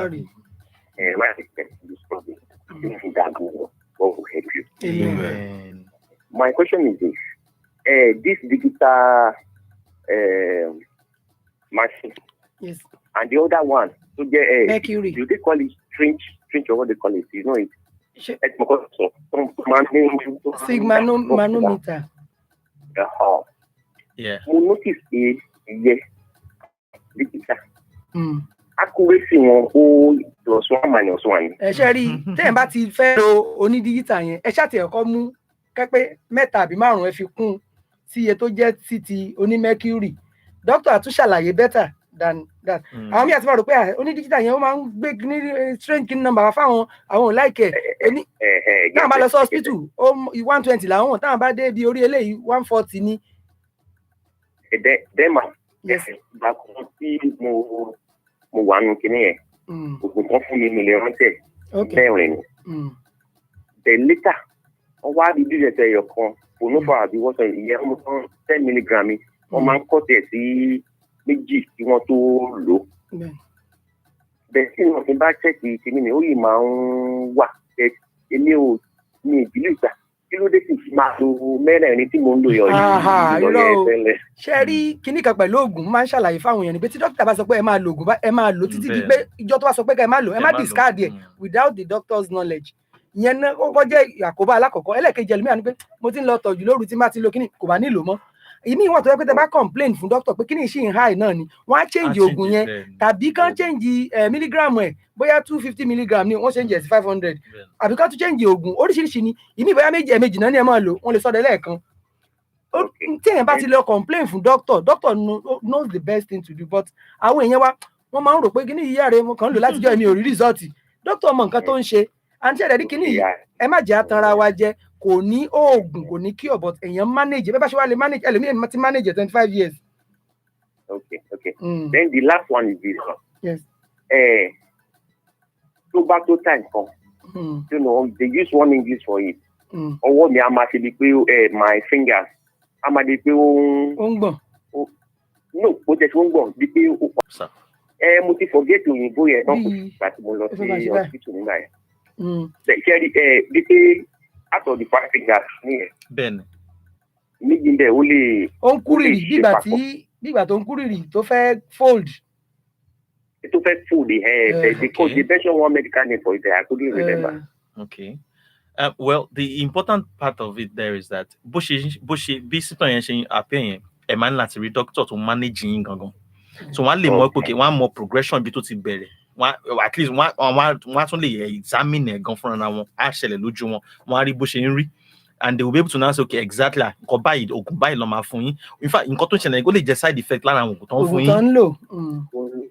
Má ṣe pẹ̀ this problem. You can that go. God will help you. Amen. My question is this. This digital machine. Yes. And the other one, so Mercury. Do they call it trench or what they call it? You know it. Sigmanometer. Yeah. Mo notice yes. Digital. Accuracy wọn ó +1 -1. Ẹ ṣe rí téèyàn bá ti fẹ́ lo oní dígítà yẹn ẹ ṣáà ti ẹ̀kọ́ mú kẹ́pẹ́ 3 àbí 5 ẹ fi kún sí iye tó jẹ́ sí ti oní mercury doctor tún ṣàlàyé better than that. Àwọn míì àti máa rò pé oní dígítà yẹn ó máa ń gbé ní strange kin number wá fáwọn àwọn ò láìkẹ́ ẹni táwọn bá lọ sí hospital 120 làwọn táwọn bá dé bí orí eléyìí 140 ní. Dẹ́mà ìgbà kan tí mo wà nù kíní yẹn ògùn kan fún mi lè rántí mẹ́rin ni. Then later wọ́n wá rí bílẹ̀ tẹ̀ ẹ̀yọ̀ kan onífà àbí wọ́n sọ ìyẹn ọmọ kan 10 milligram wọ́n máa ń kọ́ tẹ̀ sí 2 kí wọ́n tó lò ó. Bẹ́ẹ̀ tí wọ́n fi bá ṣẹ́ẹ̀kì kíní ni ó yìí máa ń wà èmi ò ní ìbílẹ̀ ìgbà kí ló dé sì fi máa lo mẹ́rẹ̀ẹ̀rin tí mo ń lò yọ yìí lọ yẹ tẹ́lẹ̀. ṣe rí kíní kan pẹ̀lú oògùn máa ń ṣàlàyé fáwọn èèyàn ni pé tí dókítà bá sọ pé ẹ máa lo oògùn ẹ máa lò títí di pé ìjọ tó bá sọ pé ẹ máa lò ẹ má discard ẹ without the doctor's knowledge. ìyẹn náà kọ́kọ́ jẹ́ àkóbá alákọ̀ọ́kọ́. ẹlẹ́ẹ̀kejì ẹlòmíràn ni pé mo ti ń lọ tọ́jú lóru tí má ti lo kíní kò bá nílò mọ́. ìmí ìwọ̀n tó yẹ pé tẹ bá complain fún doctor pé kíní ṣì ń high náà ni wọ́n á change oògùn yẹn tàbí kán change milligram ẹ̀ bóyá 250 milligram ni wọ́n change ẹ̀ sí 500 àbí kán tún change oògùn oríṣiríṣi ni ìmí bóyá méjì náà ni ẹ máa lò wọ́n lè sọ́dọ̀ lẹ́ẹ̀kan. tí èèyàn bá ti lọ complain fún doctor knows the best thing to do but àwọn èèyàn wa wọ́n máa ń rò pé kíní yíyá rẹ mo kàn ń lò látijọ́ èmi ò rí result doctor mọ nǹkan tó ń ṣe àǹtí ẹ̀rẹ́dí kíní yìí ẹ má jẹ́ àtanra wa jẹ kò ní oògùn kò ní cure but èèyàn manage bẹ́ẹ̀ bá ṣe wá lè manage ẹlòmíràn ti manage 25 years. Okay. Then the last one is this one. Yes. Tó bá tó time kan you know they use one English for it. ọwọ́ mi a máa ṣe di pé my fingers a máa di pé ó ń gbọ̀n. No ó jẹ́ tí ó ń gbọ̀n di pé ó pọ̀. Mo ti forget òyìnbó yẹn náà kò sí ìgbà tí mo lọ sí hospital nígbà yẹn. Ṣé di pé out of the 5 fingers nìyẹn. Bẹ́ẹ̀ni. Méjì bẹ́ẹ̀ ó lè. ó ń kúrìrì bígbà tó ń kúrìrì tó fẹ́ fold. Tó fẹ́ fold because they mention one medical name for it I couldn't remember. Okay. Well, the important part of it there is that bó ṣe bí symptom yẹn ṣe appear yẹn ẹ máa ń láti rí doctor tó manage yín gangan. So wọ́n lè mọ̀ pé wọ́n á mọ̀ progression bí tó ti bẹ̀rẹ̀. At least wọ́n á tún lè examine ẹ̀ gan fúnra wọn á ṣẹlẹ̀ lójú wọn wọ́n á rí bó ṣe ń rí and they will be able to now say okay exactly nǹkan báyìí oògùn báyìí ló máa fún yín in fact nǹkan tó ṣẹlẹ̀ ó lè jẹ́ side effect lára àwọn oògùn tó ń fún yín. oògùn tó ń lò.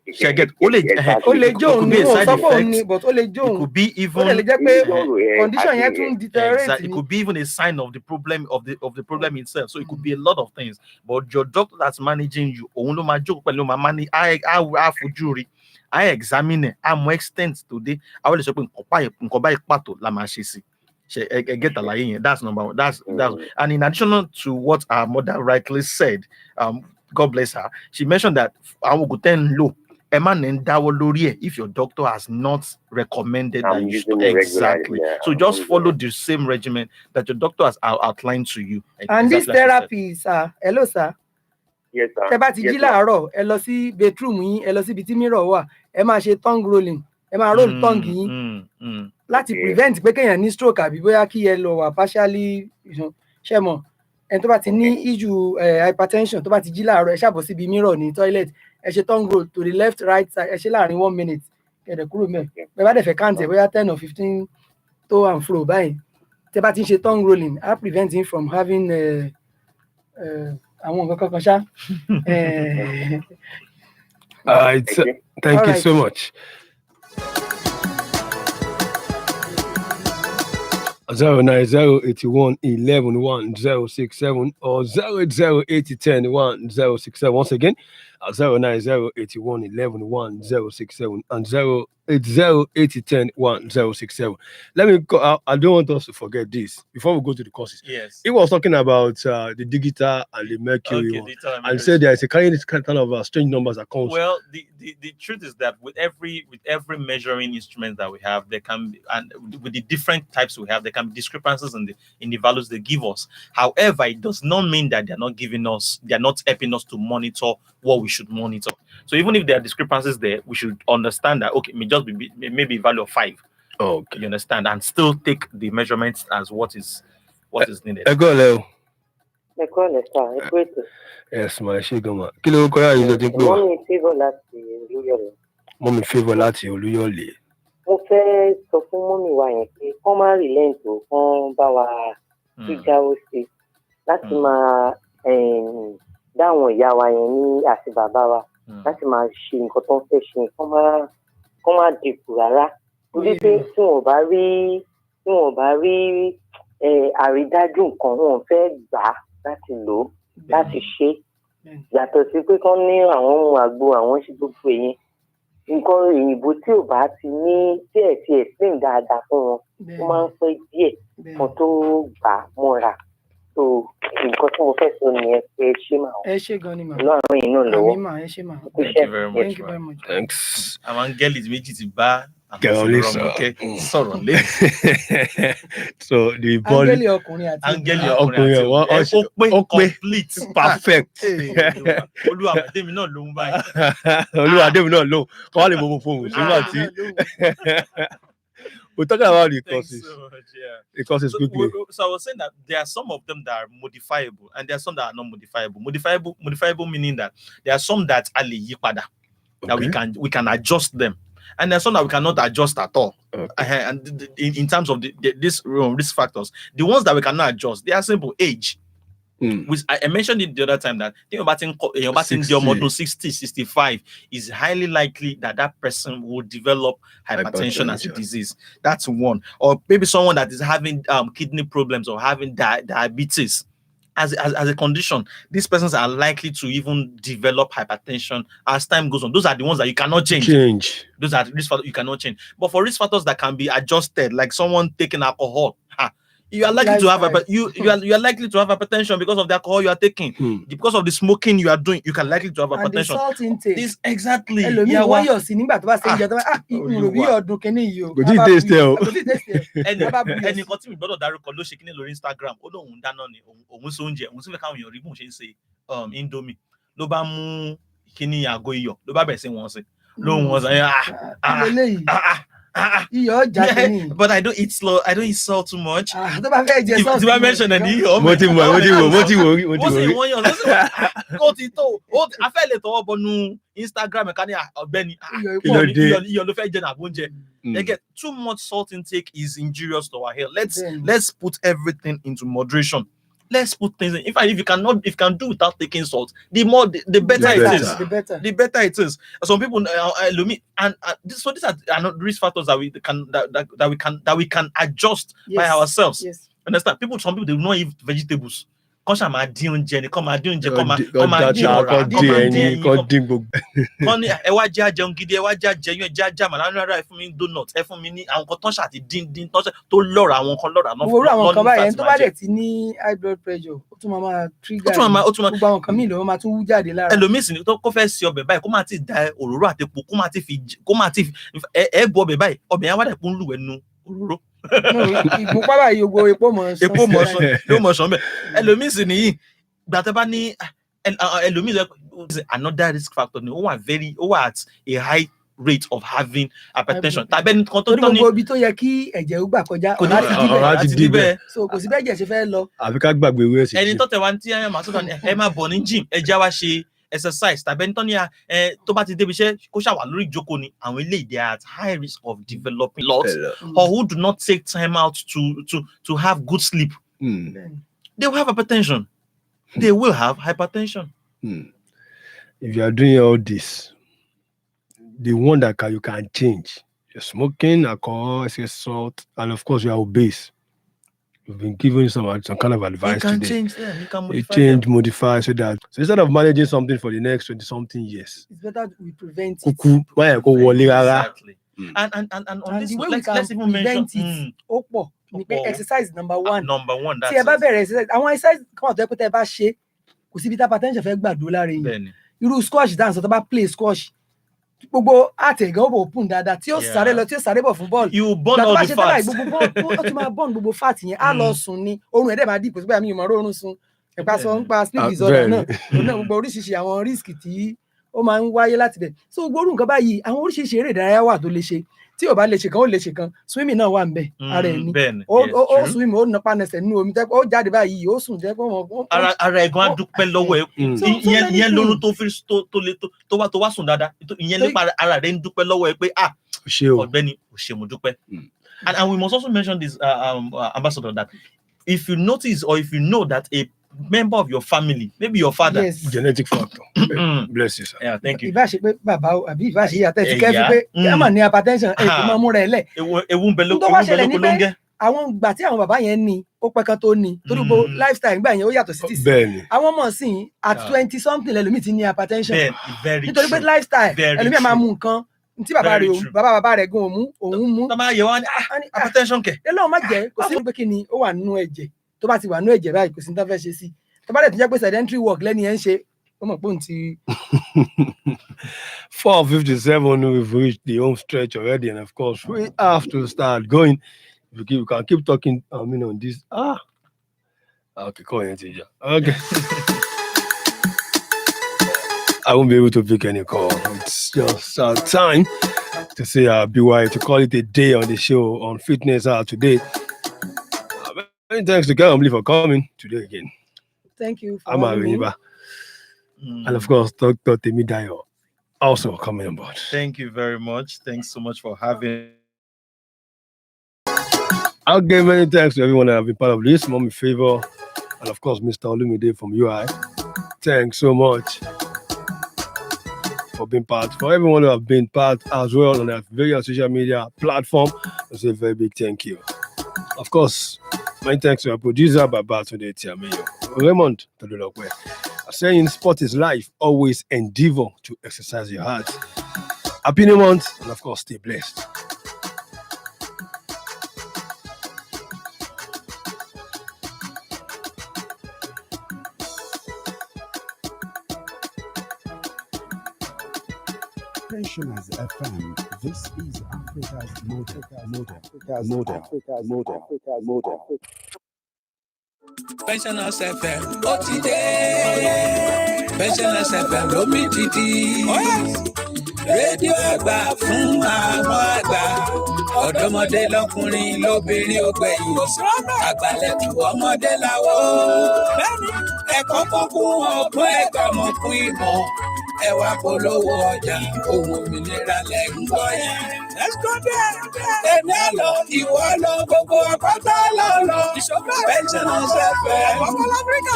Ṣẹ̀gẹ̀t ó lè jó òun ní side effect but ó lè jó òun. It could be even. ó lè jẹ́ pé condition yẹn tún deteriorate. Exactly. It could be even a sign of the problem of the problem itself. So it could be a lot of things. But your doctor that's managing you, òun ló máa jókòó pẹ̀lú máa manage. I fojú rí. I examine it. I'm extent today. I will say nǹkan báyìí pàtó la máa ṣe sí. Get àlàyé yẹn. That's number one. That's and in addition to what our mother rightly said, God bless her, she mentioned that àwọn oògùn tẹ́ ń lò ẹ má ní dáwọ́ lórí ẹ̀ if your doctor has not recommended that you should exactly. So just follow the same regimen that your doctor has outlined to you. And this therapy, sir. Hello, sir. Yes, sir. Tẹ́ bá ti jí láàárọ̀ ẹ lọ sí bedroom yín ẹ lọ síbi tí mirror wà ẹ máa ṣe tongue rolling ẹ máa roll tongue yín láti prevent pé kéèyàn ní stroke àbí bóyá kí ẹ lọ wà partially ṣe mọ̀ ẹni tó bá ti ní issue hypertension tó bá ti jí láàárọ̀ ẹ ṣàbọ̀ síbi mirror ní toilet ẹ ṣe tongue roll to the left right side ẹ ṣe láàrin 1 minute kẹ̀dẹ̀ kúrò mẹ́ ẹ bá dẹ̀ fẹ́ count ẹ bóyá 10 or 15 to and fro báyìí tẹ́ bá ti ń ṣe tongue rolling á prevent him from having àwọn nǹkan kankan ṣá. Thank you so much. 09081111067 or 08080101067. Once again, 09081111067 and 08080101067. Let me go. I don't want us to forget this before we go to the courses. Yes. He was talking about the digital and the mercury one, and said there is a kind of strange numbers that comes. Well, the truth is that with every measuring instrument that we have, there can be, and with the different types we have, there can be discrepancies in the values they give us. However, it does not mean that they are not helping us to monitor what we should monitor. So even if there are discrepancies there, we should understand that okay, maybe value of 5. Okay, you understand, and still take the measurements as what is needed. Yes, my shigoma. Kilo koya you do think Mommy favor láti Olúyọ̀lé. Mo fẹ́ sọ fún mọ́mì wa yẹn pé kán má relent o, kán bá wa jíjáwó sí láti máa dá àwọn ìyá wa yẹn ní àti bàbá wa láti máa ṣe nǹkan tó ń fẹ́ ṣe kán má dìkù rárá. Torí pé tí wọ́n bá rí àrídájú nǹkan wọn fẹ́ gbà láti lò ó láti ṣe. Yàtọ̀ sí pé kán ní àwọn ohun àgbo àwọn ṣe gbogbo èyí. Nǹkan òyìnbó tí ò bá ti ní díẹ̀ tí explain dáadáa fún wọn ó máa ń pẹ́ díẹ̀ kan tó gbà mọ́ra. So nǹkan tí mo fẹ́ sọ nìyẹn pé ṣé máa wọ́n. Ẹ ṣé gan ni mà. Ọlọ́run yìí náà lọ́wọ́. Ẹ ṣé mà. Thank you very much. Thank you very much. Thanks. Àwọn angẹ́lì méjì ti bá So the body. Angeli ọkùnrin àti Angeli ọkùnrin àti complete perfect. Olúwa Adémi náà lóhun báyìí. Olúwa Adémi náà lóhun. Kọ́ wá lè mọ fóun. We're talking about the causes. So much, yeah. The causes quickly. So I was saying that there are some of them that are modifiable, and there are some that are not modifiable. Modifiable meaning that there are some that are yipada, that we can adjust them, and there are some that we cannot adjust at all. And in terms of these risk factors, the ones that we cannot adjust, they are simple: age. Which I mentioned it the other time that about 60, 65 is highly likely that person will develop hypertension as a disease. That's one. Or maybe someone that is having kidney problems or having diabetes as a condition. These persons are likely to even develop hypertension as time goes on. Those are the ones that you cannot change. Those are the risk factors you cannot change. But for risk factors that can be adjusted, like someone taking alcohol, you are likely to have you are likely to have hypertension because of the alcohol you are taking, because of the smoking you are doing. You can likely to have hypertension. And the salt intake. This exactly. Yeah, why you're seeing but any continue brother Daruko lo ṣe kíni lórí Instagram. Ó lóhun dáná ni òun so oúnjẹ. Òun sì fẹ́ káwọn èèyàn rí bóun ṣe ń ṣe Indomie. Ló bá mú kíni àgọ́ iyọ̀. Ló bá bẹ̀rẹ̀ sí wọn ṣe. Lóhun wọn ṣe but I don't eat slow. I don't eat salt too much. Did I mention any? What do Instagram Again, too much salt intake is injurious to our health. Let's put everything into moderation. Let's put things in. In fact, if you can do without taking salt, the better it is. The better it is. Some people so these are not risk factors that we can adjust by ourselves. Yes. Understand? Some people they will not eat vegetables. Because I'm a dín oúnjẹ ni, come dín oúnjẹ, come ẹwà jẹ àjẹun gidi, ẹwà jẹ àjẹyún, ẹjẹ àjẹ àmàlà, ẹ fún mi donut, ẹ fún mi ní àwọn kan tó ṣàti dín tó lọ́ra àwọn kan lọ́ra náà. Òwúrọ̀ àwọn kan báyẹn tó bá dẹ̀ ti ní high blood pressure, ó tún máa trigger. Gbogbo àwọn kan míì ló máa tún wú jáde lára. Ẹlòmíì sì ni tó kó fẹ́ ṣe ọbẹ̀ báyìí, kó máa ti da òróró àti epo, kó máa ti ẹ bu ọbẹ̀ báyìí, ọbẹ̀ yẹn wá dẹ̀ kó ń lùwẹ̀ nu òróró. Ìgbópá báyìí gbogbo epo mọ̀ sán bẹ́ẹ̀. Ẹlòmíì sì nìyí gbàtẹ́ bá ní ẹlòmíì another risk factor ni ó wà at a high rate of having hypertension. Tàbí kan tó ní gbogbo ibi tó yẹ kí ẹ̀jẹ̀ ó gbà kọjá láti dibẹ̀. So kò sí bẹ́ẹ̀ jẹ̀ ṣe fẹ́ lọ. Àfi ká gbàgbé ìwé ẹ̀sìn. Ẹni tó tẹ̀ wá ní tí ẹ máa sọ́dọ̀ ni ẹ máa bọ̀ ní gym ẹ já wá ṣe exercise. Tàbí ẹni tó ní tó bá ti débi iṣẹ́ kó ṣàwà lórí ìjókòó ni àwọn eléyìí they are at high risk of developing lots or who do not take time out to have good sleep. They will have hypertension. They will have hypertension. If you are doing all this, the one that you can change, you're smoking, alcohol, excess salt, and of course you are obese. We've been given some kind of advice today. Change them. You can modify so instead of managing something for the next 20-something years, it's better we prevent it. Exactly. And on this, let's even mention exercise number one. That's tí ẹ bá bẹ̀rẹ̀ exercise àwọn exercise kan tó yẹ pé tẹ́ bá ṣe kò síbi tá hypertension fẹ́ gbàdúrà lára yìí. Irú squash dance tó bá play squash gbogbo àtẹ̀gàn ó bò pùn dáadáa tí ó sáré lọ tí ó sáré bọ̀ fún bọ́ọ̀lù. You burn all the fat. Gbogbo ó tún máa burn gbogbo fat yẹn á lọ sùn ni oorun ẹ̀dẹ̀ máa dìpọ̀ sígbà mi ò mọ̀ oorun sùn ẹ̀pá sọ ń pa sleep disorder náà gbogbo oríṣiríṣi àwọn risk tí ó máa ń wáyé láti bẹ̀. So gbogbo nǹkan báyìí àwọn oríṣiríṣi eré ìdárayá wà tó lè ṣe tí ò bá lè ṣe kan ó lè ṣe kan swimming náà wà ń bẹ ara ẹ̀ ní ó swim ó nà panẹsẹ̀ nínú omi tẹ́pọ̀ ó jáde báyìí ó sùn tẹ́pọ̀ wọn. ara ẹ̀gbọ́n á dúpẹ́ lọ́wọ́ ẹ̀ ìyẹn lórun tó wá sùn dáadáa ìyẹn nípa ara rẹ̀ ń dúpẹ́ lọ́wọ́ ẹ̀ pé ọ̀gbẹ́ni ò ṣe mo dúpẹ́. And we must also mention this ambassador that if you notice or if you know that a member of your family, maybe your father, genetic factor. Bless you, sir. Yeah, thank you. Ìbá ṣe pé bàbá àbí ìbá ṣe yàtọ̀ ti kẹ́fí pé kí á mà ní hypertension kò máa múra ẹ̀ lẹ̀. Ewu ń bẹ lóko ló ń gẹ́. Àwọn ìgbà tí àwọn bàbá yẹn ní ó pẹ́ kan tó ní torí gbogbo lifestyle ìgbà yẹn ó yàtọ̀ sí tìsí. Àwọn ọmọ sì at 20 something lẹ́lòmíì ti ní hypertension. Nítorí pé lifestyle ẹlòmíì máa mú nǹkan tí bàbá rẹ̀ gan òun mú. Tọ́mọ ayé wa ní hypertension kẹ̀. Ẹ lọ́wọ́ má jẹ́ kò sí pé kí ni ó wà nínú ẹ̀jẹ̀ tó bá ti wà nínú ẹ̀jẹ̀ báyìí kò sí ní tó fẹ́ ṣe sí. Tó bá dẹ̀ ti jẹ́ pé sedentary work lẹ́ni ẹ̀ ń ṣe 4:57, we've reached the home stretch already, and of course, we have to start going. We can keep talking, on this. Okay, call in, teacher. Okay. I won't be able to pick any call. It's just time to say BY to call it a day on the show on Fitness Hour today. Many thanks to Gamble for coming today again. Thank you for having me. And of course, Dr. Temidayo also coming on board. Thank you very much. Thanks so much for having. I'll give many thanks to everyone that have been part of this. Mommy Favor, and of course, Mr. Olumide from UI. Thanks so much for being part. For everyone who have been part as well on that various social media platform, I say a very big thank you. Of course, many thanks to our producer, Babatunde Tiamiyo. Raymond, Tolulope. Saying sport is life, always endeavor to exercise your heart. Happy New Month, and of course, stay blessed. Pensioners FM. This is Africa's model. Pensioners FM ó ti dé. Pensioners FM ló mì tìtì. Rédíò àgbà fún àwọn àgbà. Ọ̀dọ́mọdé lọ́kùnrin lóbìnrin ògbẹ̀yìn. Àgbàlẹ̀tù ọmọdé làwọ̀. Ẹ̀kọ́ kan kún ọgbọ́n ẹ̀gbà mọ̀ fún ìmọ̀. Ẹ̀wà polówó ọjà ohun òmìnira lẹ̀ ń gbọ́ yẹn. Let's go there. Èmi àlọ́ ìwọ lọ gbogbo àpáta lọ́lọ́. Pensioners FM.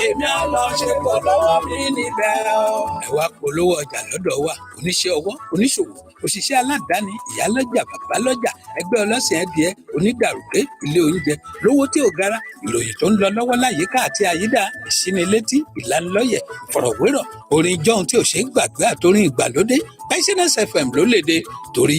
Èmi àlọ́ ṣe polówó mi níbẹ̀ o. Ẹ̀wà polówó ọjà lọ́dọ̀ wa. Oníṣẹ́ ọwọ́, oníṣòwò, òṣìṣẹ́ aládàáni, ìyálọ́jà, babalọ́jà, ẹgbẹ́ ọlọ́sìn ẹ̀dìẹ, onígbàrúgbé, ilé oúnjẹ, lówó tí ò gara, ìròyìn tó ń lọ lọ́wọ́ láyìíká àti àyídà, ìṣínilétí, ìlanilọ́yẹ̀, ìfọ̀rọ̀wérọ̀, orin jọ́hun tí ò ṣeé gbàgbé àtorin ìgbàlódé. Pensioners FM ló léde torí